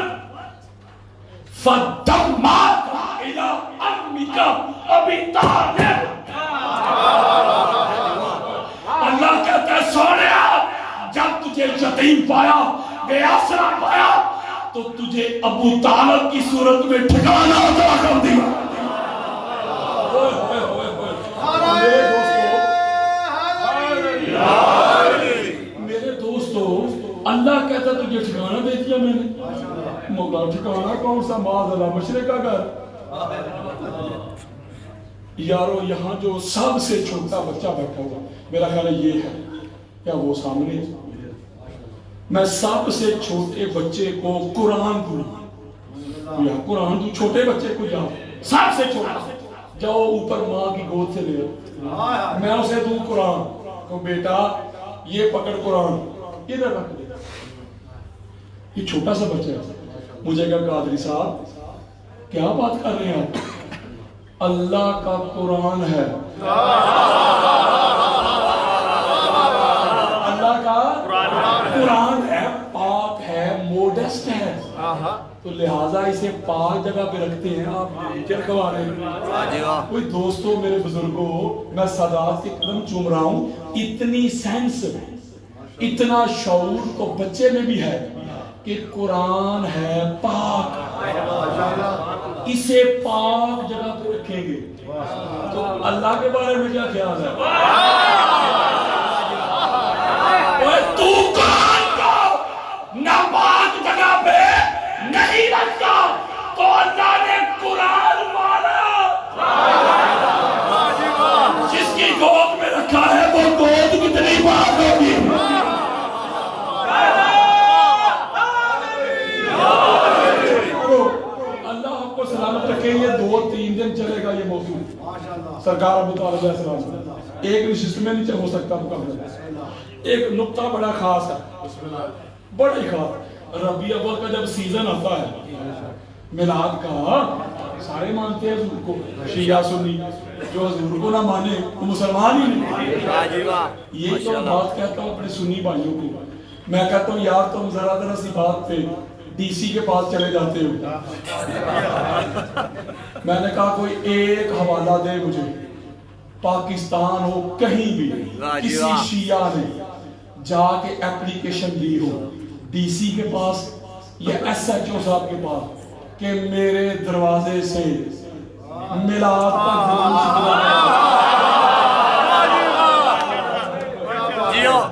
فدمعت الى امک ابی طالب. اللہ کہتا ہے سونیا جب تجھے یتیم پایا، بے آسرا پایا تو تجھے ابو طالب کی صورت میں ٹھکانہ عطا کر دیا. میرے دوستو اللہ کہتا تجھے ٹھکانہ دے دیا میں نے. مولا ٹھکانہ کون سا؟ معاذ اللہ مشرق کا گھر. یارو یہاں جو سب سے چھوٹا بچہ بیٹھا ہوا میرا خیال ہے یہ ہے یا وہ سامنے ہے. میں سب سے چھوٹے بچے کو قرآن دوں یا قرآن دوں. چھوٹے بچے کو جاؤ، سب سے چھوٹا جاؤ اوپر ماں کی گود سے لے، میں اسے دوں قرآن کو بیٹا یہ پکڑ قرآن ادھر رکھ دے. یہ چھوٹا سا بچہ ہے. مجھے کہا قادری صاحب کیا بات کر رہے ہیں آپ؟ اللہ کا قرآن ہے، اللہ کا قرآن ہے، پاک ہے، موڈسٹ ہے، تو لہٰذا اسے پاک جگہ پہ رکھتے ہیں. آپ رکھوا رہے ہیں. کوئی دوستو میرے بزرگوں، میں سادات کے قدم چوم رہا ہوں. اتنی سینس، اتنا شعور تو بچے میں بھی ہے کہ قرآن ہے پاک، اسے پاک جگہ پہ رکھیں گے تو اللہ کے بارے میں کیا خیال ہے؟ تو قرآن کو نہ پاک جگہ پہ نہیں رکھتا تو اللہ نے قرآن مانا. جس کی گود میں رکھا ہے وہ گود کتنی پاک ہوگی. اللہ آپ کو سلامت رکھے. یہ 2-3 دن چلے گا یہ موضوع. سرکار ابو طالب علیہ السلام ایک نشست میں نہیں ہو سکتا مکمل. ایک نقطہ بڑا خاص ہے، بڑا ہی خاص. ربیع اول کا جب سیزن آتا ہے میلاد کا، سارے مانتے ہیں حضور کو، شیعہ سنی. جو حضور کو نہ مانے وہ مسلمان ہی نہیں. یہ تو بات کہتا ہوں اپنے سنی بھائیوں کو. میں کہتا ہوں یار تم ذرا سی بات پہ ڈی سی کے پاس چلے جاتے ہو. میں نے کہا کوئی ایک حوالہ دے مجھے، پاکستان ہو کہیں بھی کسی شیعہ نے جا کے اپلیکیشن دی ہو ڈی سی کے پاس یا ایس ایچ او صاحب کے پاس کہ میرے دروازے سے میلاد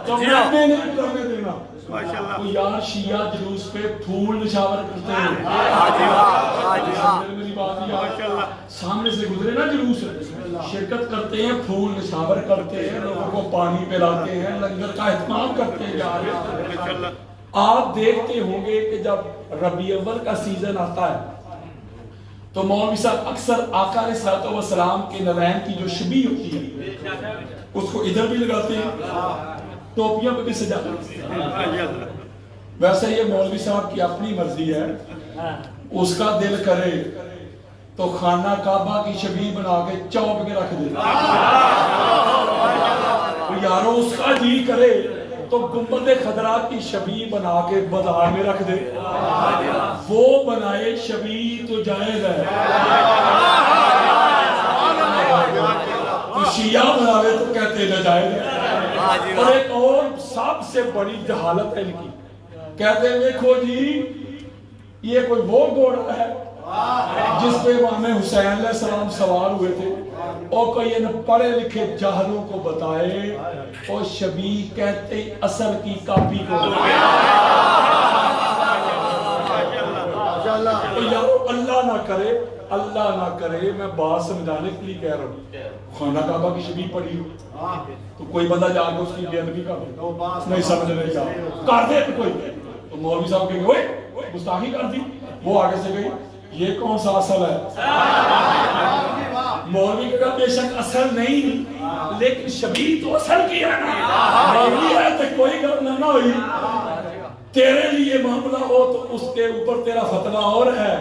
تو میں نے کرنے دینا. یار شیعہ جلوس پہ پھول نشاور کرتے ہیں. میری بات سامنے سے گزرے نا جلوس، شرکت کرتے ہیں، پھول نشاور کرتے ہیں، لوگوں کو پانی پلاتے ہیں، لنگر کا اہتمام کرتے ہیں. آپ دیکھتے ہوں گے کہ جب ربیع اول کا سیزن آتا ہے تو مولوی صاحب اکثر آقا علیہ الصلوۃ والسلام کے نوین کی جو شبیہ ہوتی ہے اس کو ادھر بھی لگاتے ہیں، ٹوپیاں پہ بھی سجاتے ہیں۔ ویسے یہ مولوی صاحب کی اپنی مرضی ہے، اس کا دل کرے تو خانہ کعبہ کی شبیہ بنا کے چوپ کے رکھ دے، یارو اس کا جی کرے تو گنبد خضرا کی شبیہ بنا کے بازار میں رکھ دے، وہ بنائے شبیہ تو جائز ہے، تو شیعہ بناوے تو کہتے ناجائز ہے۔ اور ایک اور سب سے بڑی جہالت ہے ان کی، کہتے ہیں دیکھو جی یہ کوئی وہ گھوڑا ہے جس پہ امام حسین علیہ السلام سوار ہوئے تھے، اور کوئی ان پڑھے لکھے جاہلوں کو بتائے اور شبیہ کہتے اصل کی کاپی کو اللہ نہ کرے میں بات سمجھانے کے لیے کہہ رہا ہوں، خانہ کعبہ کی شبیہ پڑھی ہو تو کوئی بندہ جا کے اس کی بے ادبی کر دے، نہیں سمجھ نہیں جا کر دے تو کوئی، تو مولوی صاحب کہیں گے اوئے گستاخی کر دی، وہ آگے سے گئی یہ کون سا اصل ہے؟ مولوی کا بے شک اصل نہیں لیکن شبیہ تو اصل کی ہے نا، مولوی ہے تو کوئی گل نہ ہوئی، تیرے لیے معاملہ ہو تو اس کے اوپر تیرا فتویٰ اور ہے،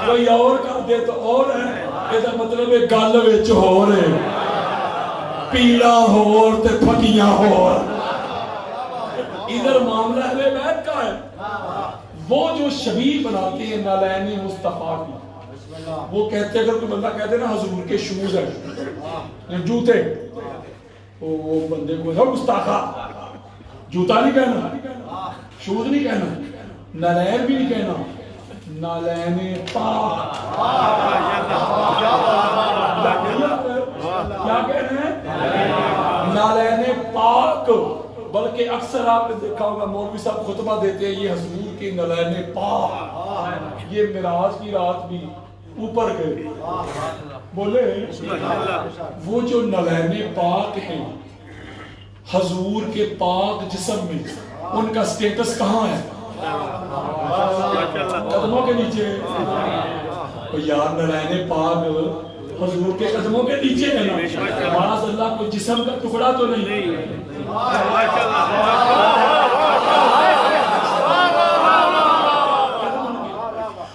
کوئی اور کر دے تو اور ہے، یہ مطلب گل وچ ہو رہے پیڑا ہو تے پھٹیاں ہو، ادھر معاملہ ہے بیت کا ہے۔ وہ جو شبیہ بناتے ہیں نالین مصطفیٰ کی، وہ کہتے ہیں اگر کوئی بندہ کہتے ہیں نا حضور کے شوز ہیں جوتے، وہ بندے کو ہے گستاخا، جوتا نہیں کہنا، شوز نہیں کہنا، نالین بھی نہیں کہنا، نالین پاک، کیا کہنا ہے؟ نالین پاک۔ بلکہ اکثر آپ نے دیکھا ہوگا مولوی صاحب خطبہ دیتے ہیں یہ حضور کے نالین پاک، یہ معراج کی رات بھی اوپر گئے بولے، وہ جو نالین پاک ہیں حضور کے پاک جسم میں، ان کا سٹیٹس کہاں ہے؟ قدموں کے نیچے، یار نالین پاک حضور کے قدموں کے نیچے ہے نا، معاذ اللہ کوئی جسم کا ٹکڑا تو نہیں۔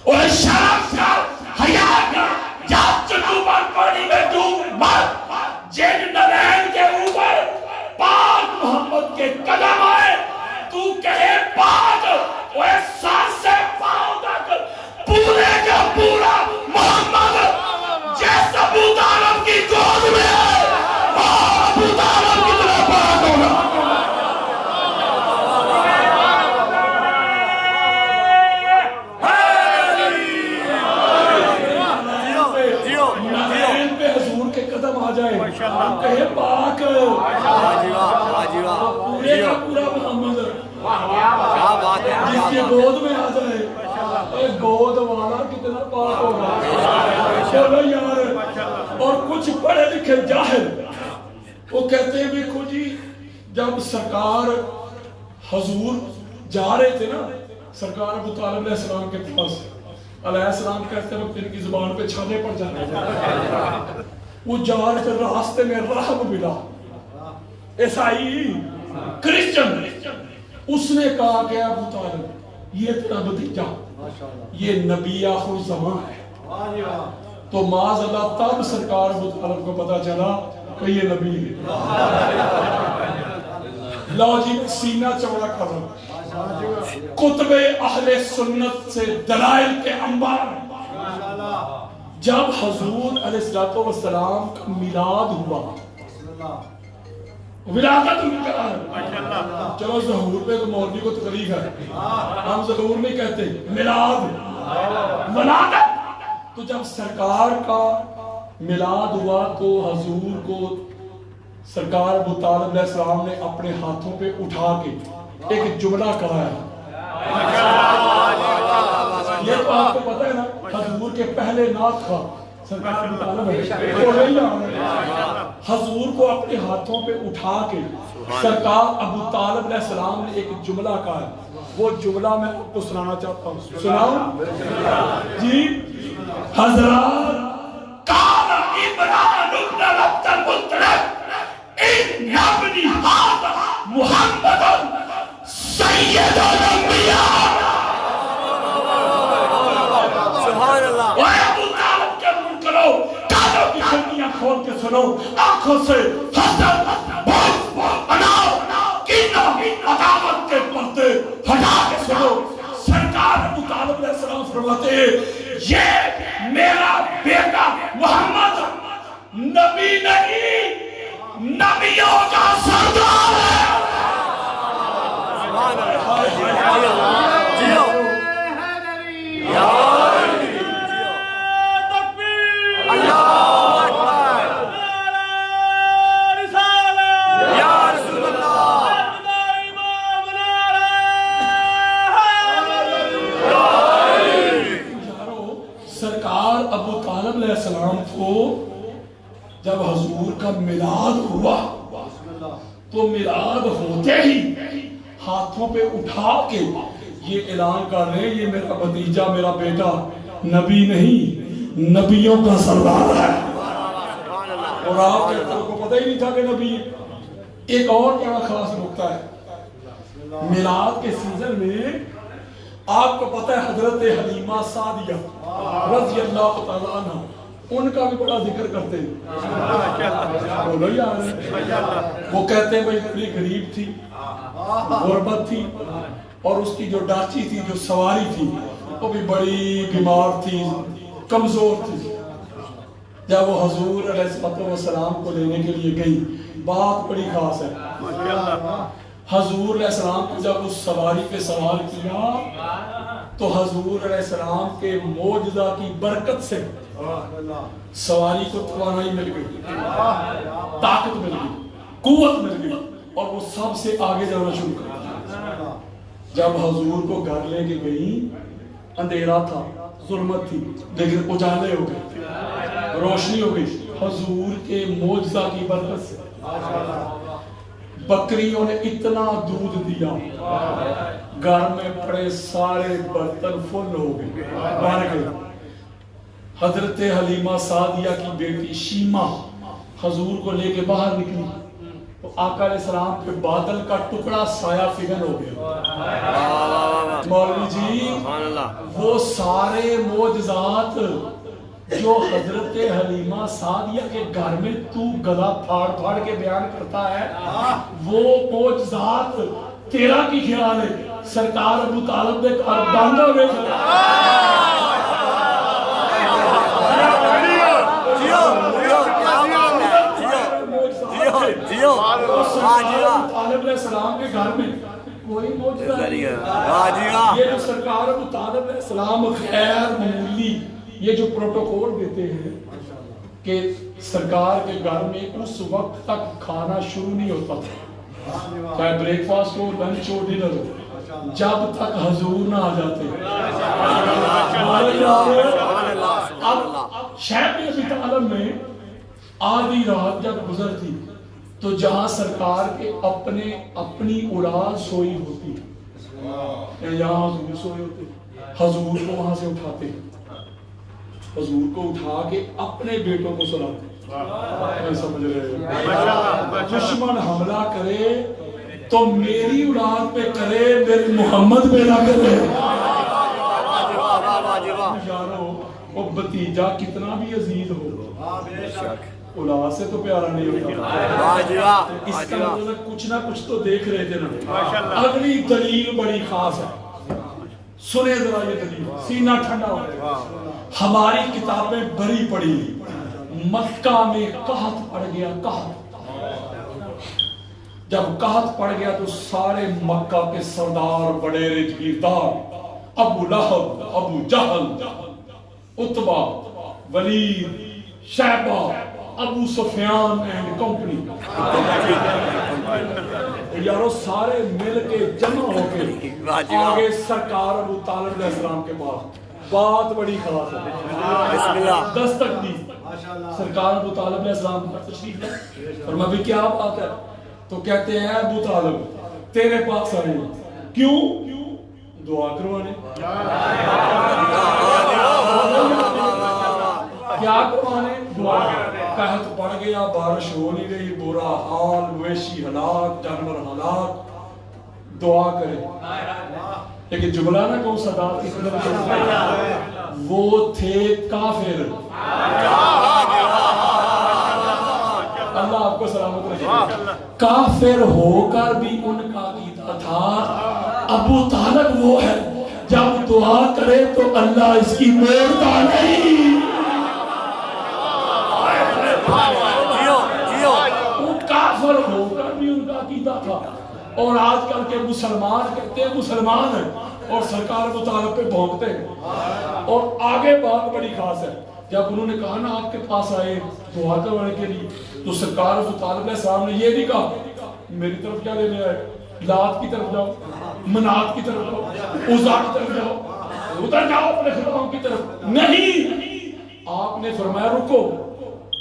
اور شرم کا حیا کا جب چنوبر پانی میں ڈوب مت، جن نالین کے اوپر پاک محمد کے قدم آئے تو کہے پاک، وہ سانس سے پاؤں تک پورے کا پورا محمد جیسا ابو طالب کی گود میں ہے، ابو طالب کی طرح پاک ہوگا۔ نالین پہ حضور کے قدم آ جائے کہے پاک، پورے کا پورا محمد جس کی گود میں آ جائے، گود والا کتنا پاک ہوگا چلو یار۔ اور کچھ پڑھے لکھے جاہل وہ کہتے ہیں دیکھو جی جب سرکار حضور جا رہے تھے نا سرکار ابو طالب علیہ السلام کے پاس، علیہ السلام کہتے ہیں ان کی زبان پہ چھانے پڑ جانے، وہ جا رہے تھے راستے میں راہب ملا عیسائی کرسچن، اس نے کہا کہ ابو طالب یہ تیرا بھتیجا یہ نبی آخر الزمان ہے، تو معاذ اللہ تب سرکار ابو طالب کو پتا چلا کہ یہ نبی ہے۔ لو جی سینہ چوڑا کر رہا، کتب اہل سنت سے دلائل کے انبار، جب حضور علیہ الصلوۃ والسلام کا میلاد ہوا، ولادت ان کا ہے، چلو ظہور پہ تو مولوی کو تکلیف ہے، ہم ظہور نہیں کہتے، میلاد ولادت۔ تو جب سرکار کا میلاد ہوا تو حضور کو سرکار ابو طالب علیہ السلام نے اپنے ہاتھوں پہ اٹھا کے ایک جملہ کہا ہے، یہ تو آپ کو پتہ ہے نا حضور کے پہلے نعت خواہ سرکار ابو طالب ہے وہ نہیں آ رہے حضور کو اپنے ہاتھوں پہ اٹھا کے سرکار ابو طالب علیہ السلام نے ایک جملہ کہا ہے، وہ جملہ میں آپ کو سنانا چاہتا ہوں، سناؤں جی؟ حضرات کان عمران ابن عبد المطلب ان ابنی ھذا محمد سید الانبیاء، سبحان اللہ، اے ابو طالب کے منکرو کانوں کی کھڑکیاں کھول کے سنو، آنکھوں سے حسد بغض اناؤ کینہ عداوت کے پردے ہٹا کے سنو۔ سرکار ابو طالب علیہ السلام فرماتے ہیں یہ میرا بیٹا محمد نبی نہیں، نبیوں کا سردار ہے۔ سبحان اللہ، جیو یا اللہ اکبر، یا رسول اللہ، سرکار ابو طالب علیہ السلام کو جب حضور کا میلاد ہوا تو میلاد ہوتے ہی ہاتھوں پہ اٹھا کے یہ اعلان کر رہے ہیں یہ میرا بھتیجا میرا بیٹا نبی نہیں نبیوں کا سردار ہے، اور آپ کو پتہ ہی نہیں تھا کہ نبی۔ ایک اور بڑا خاص نقطہ ہے میلاد کے سیزن میں، آپ کو پتہ ہے حضرت حلیمہ سعدیہ رضی اللہ تعالیٰ عنہ ان کا بھی بڑا ذکر کرتے ہیں، بولو یار، وہ کہتے ہیں وہ اتنی غریب تھی، غربت تھی، اور اس کی جو ڈاچی تھی جو سواری تھی وہ بھی بڑی بیمار تھی، کمزور تھی۔ جب وہ حضور علیہ السلام کو لینے کے لیے گئی، بات بڑی خاص ہے، حضور علیہ السلام کو جب اس سواری پہ سوار کیا تو حضور علیہ السلام کے معجزہ کی برکت سے سواری کو توانائی مل گئی، طاقت مل گئی، قوت مل گئی، اور وہ سب سے آگے جانا شروع کر دیا۔ جب حضور کو گھر لے کے گئی، اندھیرا تھا، ظلمت تھی، لیکن اجالے ہو گئے، روشنی ہو گئی حضور کے معجزہ کی برکت سے۔ بکریوں نے اتنا دودھ دیا، گھر میں پڑے سارے برتن فل ہو گئے، بھر گئے۔ حضرت حلیمہ سعدیہ کی بیٹی شیمہ حضور کو لے کے باہر نکلی تو آقا علیہ السلام پہ بادل کا ٹکڑا سایہ فگن ہو گیا۔ مولوی جی وہ سارے معجزات جو حضرت حلیمہ سعدیہ کے گھر میں تو گدا پھاڑ پھاڑ کے بیان کرتا ہے، وہ معجزات تیرا کی خیال ہے سرکار ابو طالب نے کہا باندھا ہوئے طالب علیہ السلام کے گھر میں کوئی معجزہ نہیں ہے۔ یہ جو سرکار ابو طالب علیہ السلام خیر معمولی یہ جو پروٹوکول دیتے ہیں کہ سرکار کے گھر میں اس وقت تک کھانا شروع نہیں ہوتا تھا، چاہے بریک فاسٹ ہو، لنچ ہو، ڈنر ہو، جب تک حضور نہ آ جاتے۔ اب شہر ابی طالب میں آدھی رات جب گزرتی تو جہاں سرکار کے اپنی اولاد سوئی ہوتی، یہاں حضور سوئے ہوتے، حضور کو وہاں سے اٹھاتے، حضور کو اٹھا کے اپنے بیٹوں کو سلاتے۔ سمجھ رہے ہیں؟ دشمن حملہ کرے تو میری اولاد پہ کرے، میرے محمد پہ نہ کرے۔ یارو وہ بھتیجا کتنا بھی عزیز ہو، اولاد سے تو پیارا نہیں ہوتا۔ اس کا مطلب کچھ نہ کچھ تو دیکھ رہے تھے نا۔ اگلی دلیل بڑی خاص ہے، سنے ذرا یہ دلیل، سینہ ٹھنڈا ہو گیا۔ ہماری کتابیں بری پڑی، مکہ میں قحط پڑ گیا، قحط۔ جب قحط پڑ گیا تو سارے مکہ کے سردار بڑے جگیردار، ابو لہب، ابو جہل، عتبہ، ولید، شیبہ، ابو سفیان اینڈ کمپنی، یارو سارے مل کے جمع ہو کے آگے سرکار ابو طالب علیہ السلام کے پاس بات بڑی خاص ہے. بسم اللہ. دستک دی سرکار ابو طالب علیہ السلام پر تشریف ہے. فرمایا بھی کیا بات ہے؟ تو کہتے ہیں ابو طالب تیرے پاس آئے ہیں. کیوں؟ دعا کروانے. کیا کروانے؟ دعا. قحط پڑ گیا، بارش ہو نہیں رہی، برا حال، مویشی ہلاک، جانور ہلاک. دعا کرے. لیکن جملہ نہ کہوں صدات کی طرف، وہ تھے کافر. اللہ آپ کو سلامت رکھے. کافر ہو کر بھی ان کا عقیدہ تھا ابو طالب وہ ہے جب دعا کرے تو اللہ اس کی موڑتا نہیں. وہ کافر ہو کر بھی ان کا عقیدہ تھا. اور آج کل کے مسلمان کہتے ہیں مسلمان ہیں اور سرکار ابو طالب پہ بھونکتے ہیں. اور آگے بات بڑی خاص ہے. جب انہوں نے کہا نا آپ کے پاس آئے دعا کروانے کے لیے تو سرکار ابو طالب علیہ السلام نے یہ نہیں کہا میری طرف کیا لینے آئے، لات کی طرف جاؤ، منات کی طرف جاؤ، عزا کی طرف جاؤ، ادھر جاؤ اپنے خداؤں کی طرف. نہیں، آپ نے فرمایا رکو.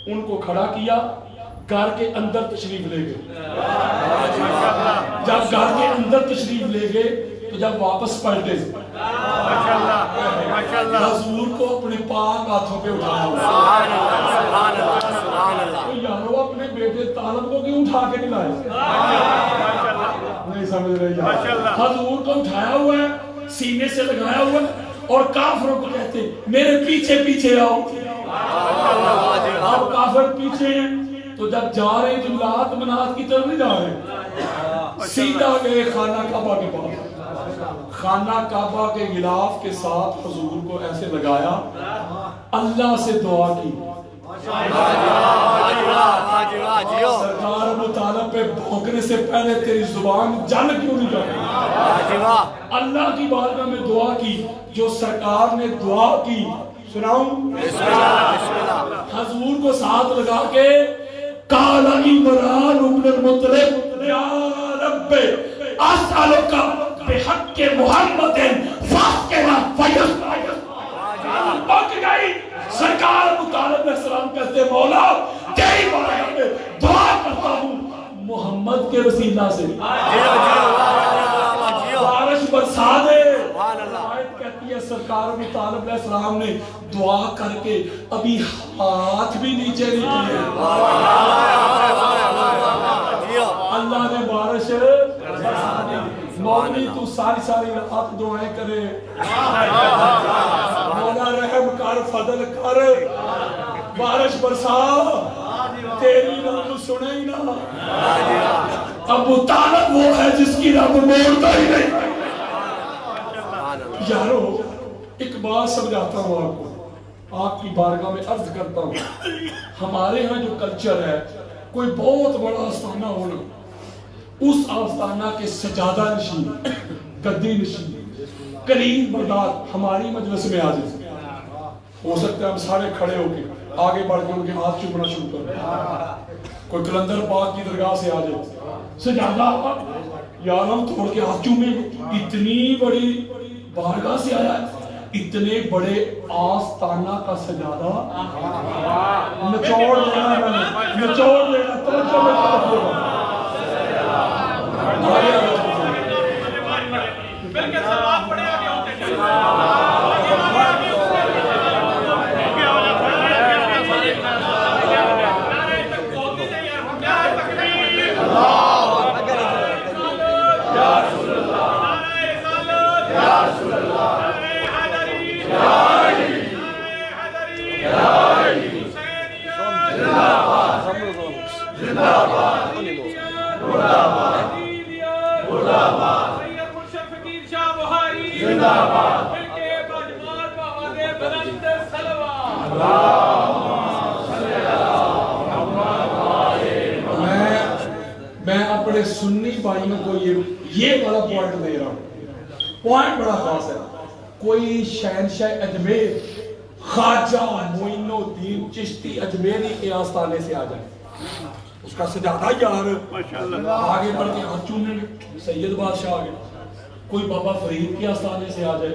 ان کو کھڑا کیا، گھر کے اندر تشریف لے گئے. جب گھر کے اندر تشریف لے گئے تو جب واپس پلٹے حضور کو اپنے پاک ہاتھوں پہ اٹھایا. یارو اپنے بیٹے طالب کو کیوں اٹھا کے نہیں لائے؟ نہیں سمجھ رہے یار. حضور کو اٹھایا ہوا ہے، سینے سے لگایا ہوا ہے اور کافروں کو کہتے میرے پیچھے پیچھے آؤ. اب کافر پیچھے ہیں تو جب جا رہے ہیں تو لات منات کی طرف نہیں جا رہے، سیدھا گئے خانہ کعبہ کے پاس. خانہ کعبہ کے غلاف کے ساتھ حضور کو ایسے لگایا، اللہ سے دعا کی. سرکار ابو طالب پہ بھونکنے سے پہلے تیری زبان جل کیوں نہیں جاتی؟ اللہ کی بارگاہ میں دعا کی جو سرکار نے دعا کی. سناؤں حضور کو ساتھ لگا کے قال عمران بن المطلب یا رب اسألک بحق محمد فاسقنا فیسقنا. پک گئی. سرکار ابو طالب علیہ السلام کہتے مولا تیری بارگاہ میں دعا کرتا ہوں محمد کے وسیلہ سے بارش برسا دے. آیت کہتی ہے سرکار ابو طالب علیہ السلام نے دعا کر کے ابھی ہاتھ بھی نیچے نہیں کیے، اللہ نے بارش برسا دی. مولوی تو ساری رات دعائیں کرے، مولا رحم کر فضل کر بارش برسا، تیری رب سنے ہی نہ. ابو طالب وہ ہے جس کی رب موڑتا ہی نہیں. یارو ایک بات سمجھاتا ہوں آپ کو، آپ کی بارگاہ میں عرض کرتا ہوں. ہمارے ہاں جو کلچر ہے کوئی بہت بڑا آستانہ ہونا، اس آستانہ کے سجادہ نشین، گدی نشین، کلیم بردار ہماری مجلس میں آ جائے. ہو سکتا ہے ہم سارے کھڑے ہو کے آگے بڑھ کے ان کے ہاتھ چومنا شروع کر. کوئی کلندر پاک کی درگاہ سے آ جائے سجادہ یار ہم توڑ کے ہاتھ چومیں. اتنی بڑی بارگاہ سے آیا ہے، اتنے بڑے آستانہ کا سجادہ نچوڑ لینا، توجہ میں طرف ہوگا. میں اپنے سنی بھائیوں کو یہ والا پوائنٹ دے رہا ہوں. پوائنٹ بڑا خاص ہے. کوئی شہنشاہ اجمیر خواجہ معین الدین چشتی اجمیری کے آستانے سے آ جائے، اس کا سجادہ یار آگے بڑھ کے ہاتھ چومیں گے، سید بادشاہ آگے. کوئی بابا فرید کے آستانے سے آ جائے،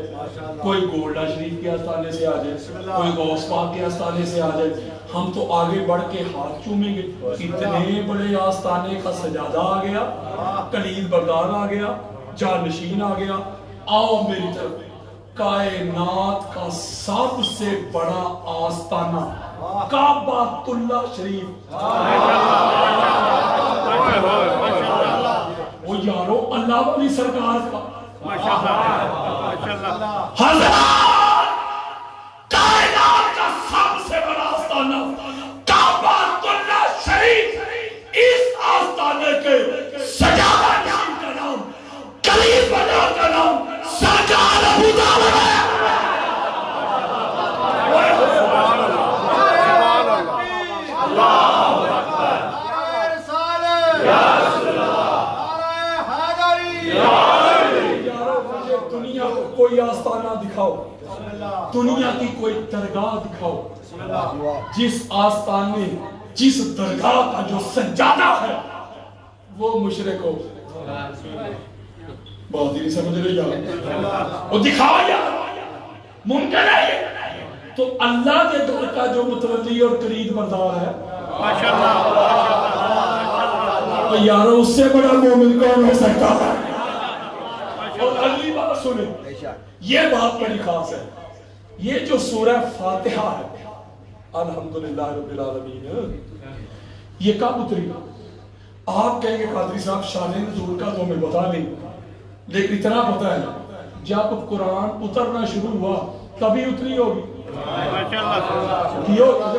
کوئی گولڈا شریف کے آستانے سے آ جائے، کوئی غوث پاک کے آستانے سے آ جائے، ہم تو آگے بڑھ کے ہاتھ چومیں گے. اتنے بڑے آستانے کا سجادہ آ گیا، کلید بردار آ گیا، جانشین آ گیا. آؤ میری طرف. کائنات کا سب سے بڑا آستانہ کعبۃ اللہ شریف. وہ یارو اللہ والی سرکار کا حضرات، کائنات کا سب سے بڑا آستانہ کعبۃ اللہ شریف. اس آستانے کے سجادہ نشین کا نام، کلید بردار کا نام سرکار ابو طالب ہے. دنیا کو کوئی آستانہ دکھاؤ، دنیا کی کوئی درگاہ دکھاؤ جس آستانے، جس درگاہ کا جو سجادہ ہے وہ مشرک ہو. بہت ہی نہیں سمجھ رہے یار، وہ دکھاؤ یار، ممکن ہے یہ تو اللہ کے دور کا جو متولی اور کلید بردار ہے یارو، اس سے بڑا مومن کون ہو سکتا ہے. اور اگلی بات سنیں، یہ بات بڑی خاص ہے. یہ جو سورہ فاتحہ ہے، الحمدللہ رب العالمین، یہ کب اتری؟ آپ کہیں گے قادری صاحب شان نزول کا تو ہمیں بتا نہیں، لیکن اتنا پتا ہے جب قرآن اترنا شروع ہوا تبھی اتری ہوگی.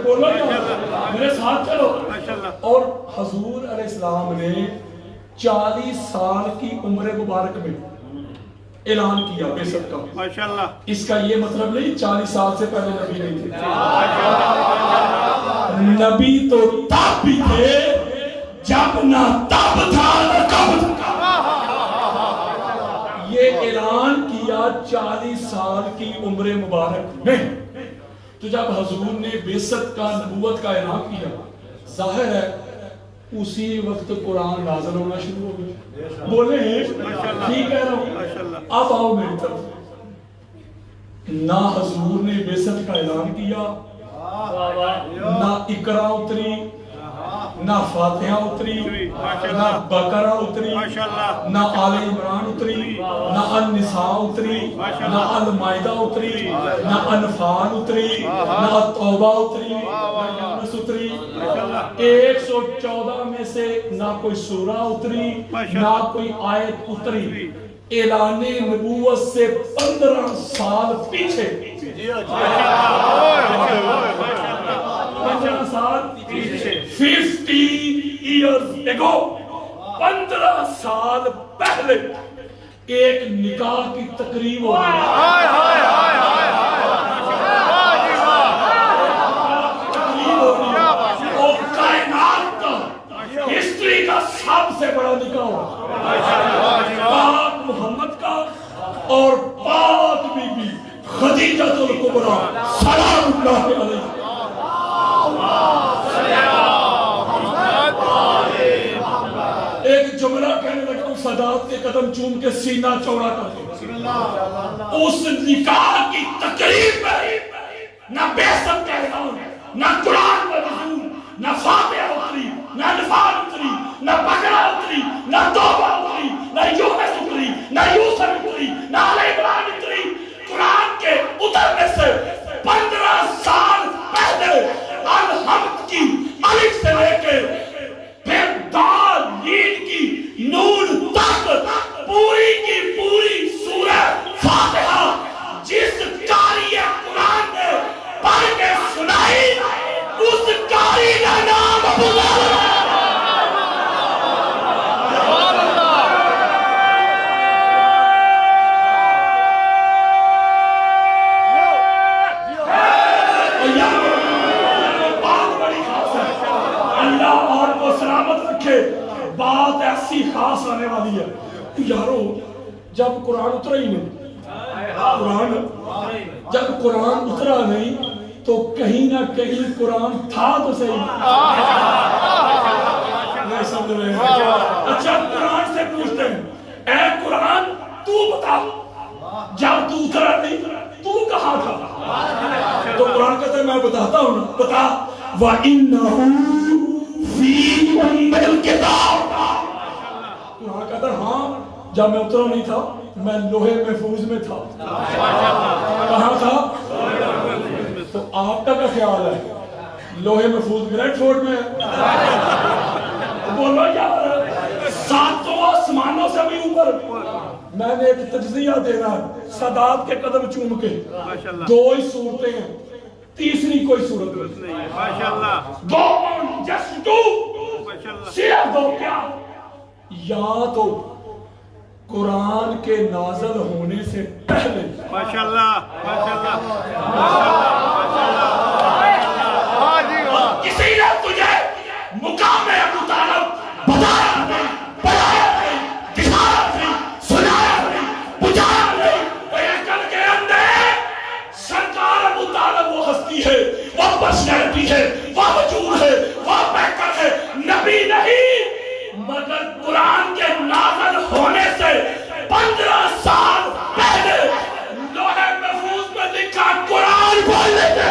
بولو میرے ساتھ چلو. اور حضور علیہ السلام نے 40 سال کی عمر مبارک میں اعلان کیا بعثت کا. اس کا یہ مطلب نہیں 40 سال سے پہلے نبی نہیں تھے. نبی تو تب بھی تھے جب نہ تب تھا نہ کب تھا. یہ اعلان کیا 40 سال کی عمر مبارک میں. تو جب حضور نے بعثت کا، نبوت کا اعلان کیا، ظاہر ہے اسی وقت قرآن نازل ہونا شروع ہو گیا. بولے ٹھیک کہہ رہا ہوں. اب آؤ میری طرف. نہ حضور نے بعثت کا اعلان کیا، نہ اقرا اتری، نہ فاتحہ اتری، نہ بقرہ اتری، نہ آل عمران اتری، نہ النساء اتری، نہ المائدہ اتری، نہ انفال اتری، نہ توبہ اتری، نہ یونس اتری. 114 میں سے نہ کوئی سورہ اتری، نہ کوئی آیت اتری. اعلان نبوت سے 15 سال پیچھے، 15 سال 50 years ago، 15 سال پہلے ایک نکاح کی تقریب ہو رہی اور کائنات کا، ہسٹری کا سب سے بڑا نکاح ہو پاک محمد کا اور پاک بی بی خدیجہ الکبریٰ سلام اللہ علیہ. ایک جملہ کہنے لگا ہوں، سادات کے قدم چوم کے سینہ چوڑا کر دو. اس نکاح کی تقریب میں نہ بعثت کا اعلان، نہ قرآن کا نزول، نہ فاتحہ اتری، نہ انفال اتری، نہ بقرہ اتری، نہ توبہ اتری، نہ یونس اتری، نہ یوسف اتری، نہ آل عمران اتری. قرآن کے اترنے سے 15 سال پہلے الحمد کی الف سے لے کے پھر دال لین کی نون تک پوری کی پوری سورہ فاتحہ جس قاری قرآن نے پڑھ کے سنائی، اس قاری کا نام ابو طالب ہے. بات ایسی خاص آنے والی ہے یارو. جب قرآن اترا ہی نہیں، جب قرآن اترا نہیں تو کہیں نہ کہیں قرآن تھا تو صحیح. نہیں سمجھ رہے ہیں؟ اچھا قرآن سے پوچھتے ہیں، اے قرآن تو بتا جب تو اترا نہیں تو کہاں تھا؟ تو قرآن کہتا ہے میں بتاتا ہوں نا، بتا وَإِنَّهُ فِي أُمِّ الْكِتَابِ، قرآن کہتا ہے ہاں جب میں اترا نہیں تھا میں لوہے محفوظ میں تھا۔ کہاں تھا؟ تو آپ کا کیا خیال ہے؟ لوہے محفوظ گریٹ فورٹ میں بولو یار، ساتوں آسمانوں سے بھی اوپر۔ میں نے ایک تجزیہ دینا ہے سادات کے قدم چوم کے، دو ہی صورتیں ہیں، تیسری کوئی صورت نہیں، دو جسٹ ٹو، صرف دو، کیا؟ یا تو قرآن کے نازل ہونے سے پہلے، کسی نے تجھے مقام ابو طالب بتایا نہیں، پڑھایا نہیں، دکھایا نہیں، سنایا نہیں، بجھایا نہیں، ایک کل کے اندر سرکار ابو طالب وہ ہستی ہے، وہ پرسنالٹی ہے، وہ وجود ہے، وہ بہتر ہے، نبی نہیں، مگر قرآن کے نازل ہونے سے 15 سال پہلے لوہے محفوظ میں لکھا قرآن بولنے سے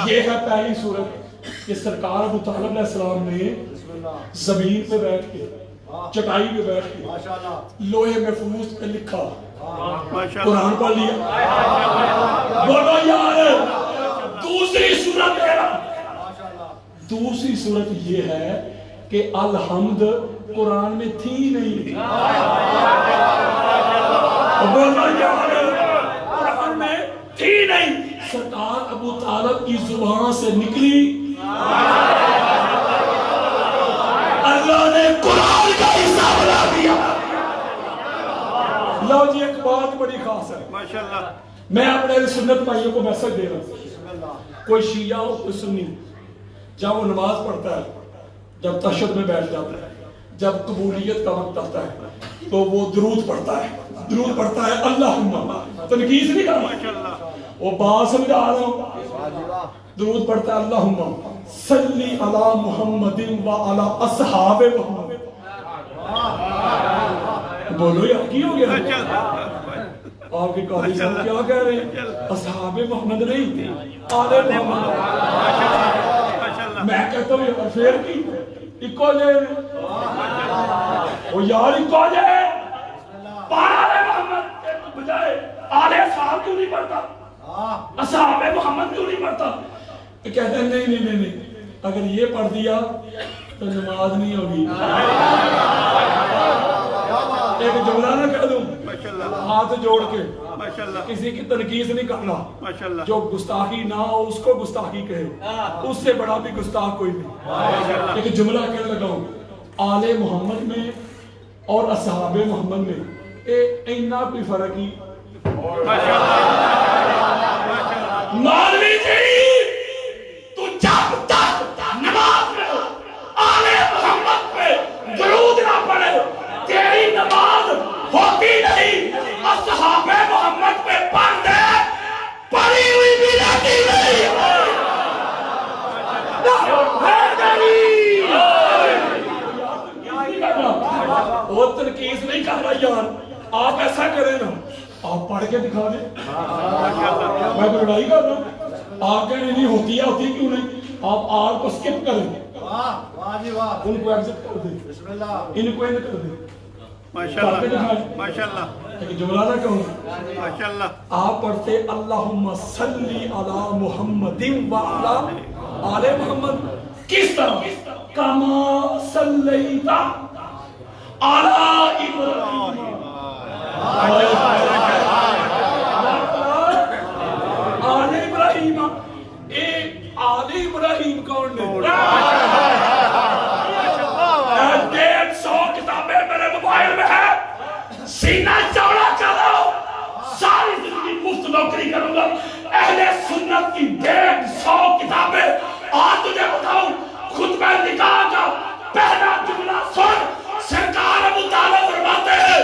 یہ ہے پہلی صورت کہ سرکار ابو طالب علیہ السلام نے زمین پہ بیٹھ کے، چٹائی پہ بیٹھ کے لوہے محفوظ پہ لکھا، قرآن پڑھ لیا۔ بولو یار، دوسری صورت ہے، دوسری صورت یہ ہے کہ الحمد قرآن میں تھی نہیں۔ بولو یار، قرآن میں تھی نہیں، سرکار ابو طالب کی زبان سے نکلی، اللہ نے قرآن کا حصہ بنا دیا۔ لو جی ایک بات بڑی خاص ہے، میں اپنے سنت بھائیوں کو میسج دے رہا ہوں، کوئی شیعہ ہو کوئی سنی، جب وہ نماز پڑھتا ہے، جب تشہد میں بیٹھ جاتا ہے، جب قبولیت کا وقت آتا ہے تو وہ درود پڑھتا ہے، درود پڑھتا ہے اللہم، تنقید نہیں کرنا، وہ بات سمجھا رہا ہوں، درود پڑھتا ہے اللہم صلی علی محمد و علی اصحاب محمد۔ بولو یار کی ہو گیا؟ آپ کے قاضی صاحب کیا کہہ رہے ہیں؟ اصحاب محمد نہیں، آل محمد۔ میں کہتا ہوں یار پھر کی اکو جے، وہ یار اکو جے، آل محمد کے بجائے آل صاحب کیوں نہیں پڑھتا، اصحاب محمد کیوں نہیں پڑھتا؟ کہتے ہیں نہیں نہیں نہیں نہیں، اگر یہ پڑھ دیا تو نماز نہیں ہوگی۔ ایک جملہ نہ کہہ دوں، ہاتھ جوڑ کے کسی کی تنقید نہیں کرنا، جو گستاخی نہ ہو اس کو گستاخی کہے، اس سے بڑا بھی گستاخ کوئی نہیں۔ ایک جملہ کہنے لگا ہوں، آل محمد میں اور اصحاب محمد میں اینا کوئی فرق ہی۔ مولوی جی تو جب تک نماز میں آل محمد پہ درود نہ پڑھے تیری نماز ہوتی نہیں، اصحاب محمد پہ پڑھ دے پڑھی ہوئی بھی رہتی نہیں۔ وہ تنقید نہیں کر رہا یار، آپ ایسا کریں نا، آپ پڑھ کے دکھا دیں، میں تو لڑائی کر رہا ہوں، آپ کہنے نہیں ہوتی ہے، ہوتی کیوں نہیں؟ آپ آر کو سکپ کریں، ان کو ایگزٹ کر دیں، ان کو اینڈ کر دیں، ماشاءاللہ لیکن جملہ نہ کہوں، آپ پڑھتے اللہم صلی علی محمد و علی آل محمد، کس طرح؟ کما صلیت علی ابراہیم، آل ابراہیم، ایک آل ابراہیم کون ہے؟ 150 کتابیں میرے موبائل میں ہے، سینہ چوڑا کرو، ساری زندگی مفت نوکری کروں گا، اہل سنت کی 150 کتابیں۔ آج تجھے بتاؤں خطبہ نکاح کا پہلا جملہ سن، سرکار ابو طالب فرماتے ہیں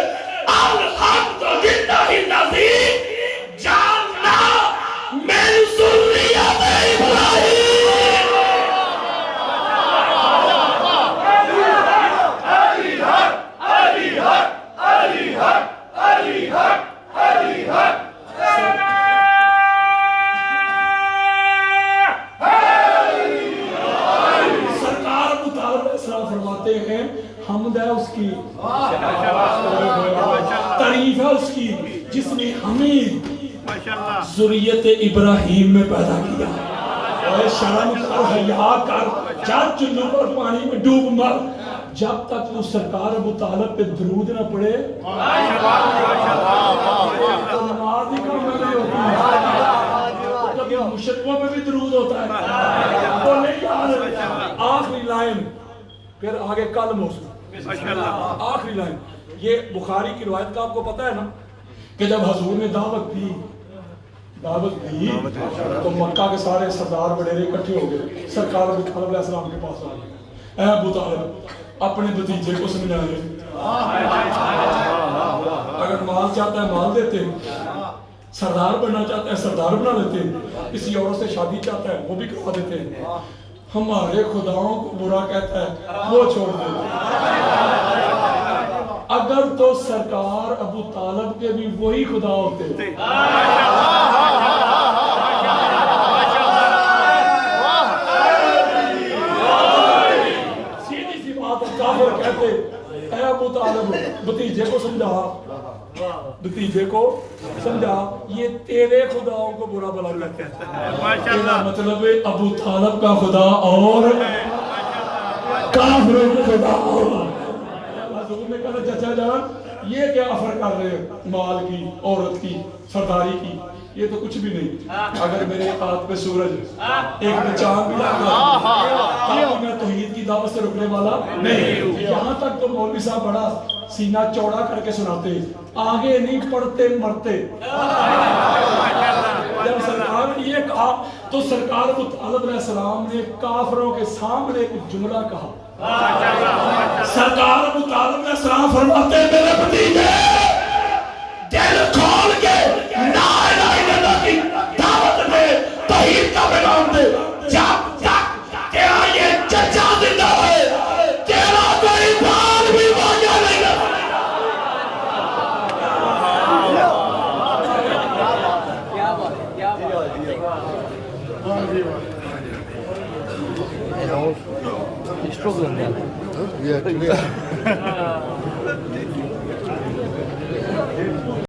الحمدللہ الذی جعلنا فرماتے ہیں حمد ہے اس کی، تعریف ہے اس کی جس نے ہمیں ذریت ابراہیم میں پیدا کیا۔ اے شرم کر، حیا کر، جا چلو پر پانی میں ڈوب مر، جب تک وہ سرکار ابو طالب پہ درود نہ پڑے تو نماز ہی کام نہیں ہوتی۔ کبھی مشرقوں پہ بھی درود ہوتا ہے، بولے یار آخری لائن، پھر آگے کل موضوع آخری لائن۔ یہ بخاری کی روایت کا آپ کو پتا ہے نا کہ جب حضور نے دعوت دی تو مکہ کے سارے سردار وڈیرے اکٹھے ہو گئے، سرکار ابو طالب علیہ السلام کے پاس آ گئے، اے ابو طالب اپنے بھتیجے کو سمجھائے، اگر مال چاہتا ہے مال دیتے، سردار بننا چاہتا ہے سردار بنا دیتے، کسی عورت سے شادی چاہتا ہے وہ بھی کروا دیتے ہیں، ہمارے خداؤں کو برا کہتا ہے وہ چھوڑ دیتے۔ اگر تو سرکار ابو طالب کے بھی وہی خدا ہوتے، سیدھی سی بات ہے، کافر کہتے اے ابو طالب بھتیجے کو سمجھا یہ تیرے خداؤں کو برا بلا کہتے ہیں، مطلب ابو طالب کا خدا اور کافروں کا خدا اور۔ حضور نے کہا چچا جان یہ کیا افر کر رہے ہیں مال کی، عورت کی، سرداری کی، یہ تو کچھ بھی نہیں، اگر میرے ہاتھ پہ سورج ایک میں چاند بھی لگ رہا میں توحید کی دعوت سے رکنے والا نہیں۔ یہاں تک تو مولوی صاحب بڑا سینہ چوڑا کر کے سناتے، آگے نہیں پڑھتے مرتے۔ جب سرکار نے یہ کہا تو سرکار ابو طالب علیہ السلام نے کافروں کے سامنے ایک جملہ کہا، سرکار ابو طالب علیہ السلام فرماتے ہیں میرے بھتیجے دل کھول کے لا الہ الا اللہ کی دعوت دے، توحید کا پیغام دے، جب تک تیرا یہ چچا زندہ ہے تیرا کوئی بال بھی واجہ نہیں لگا۔ Struggling now. Yeah, clear.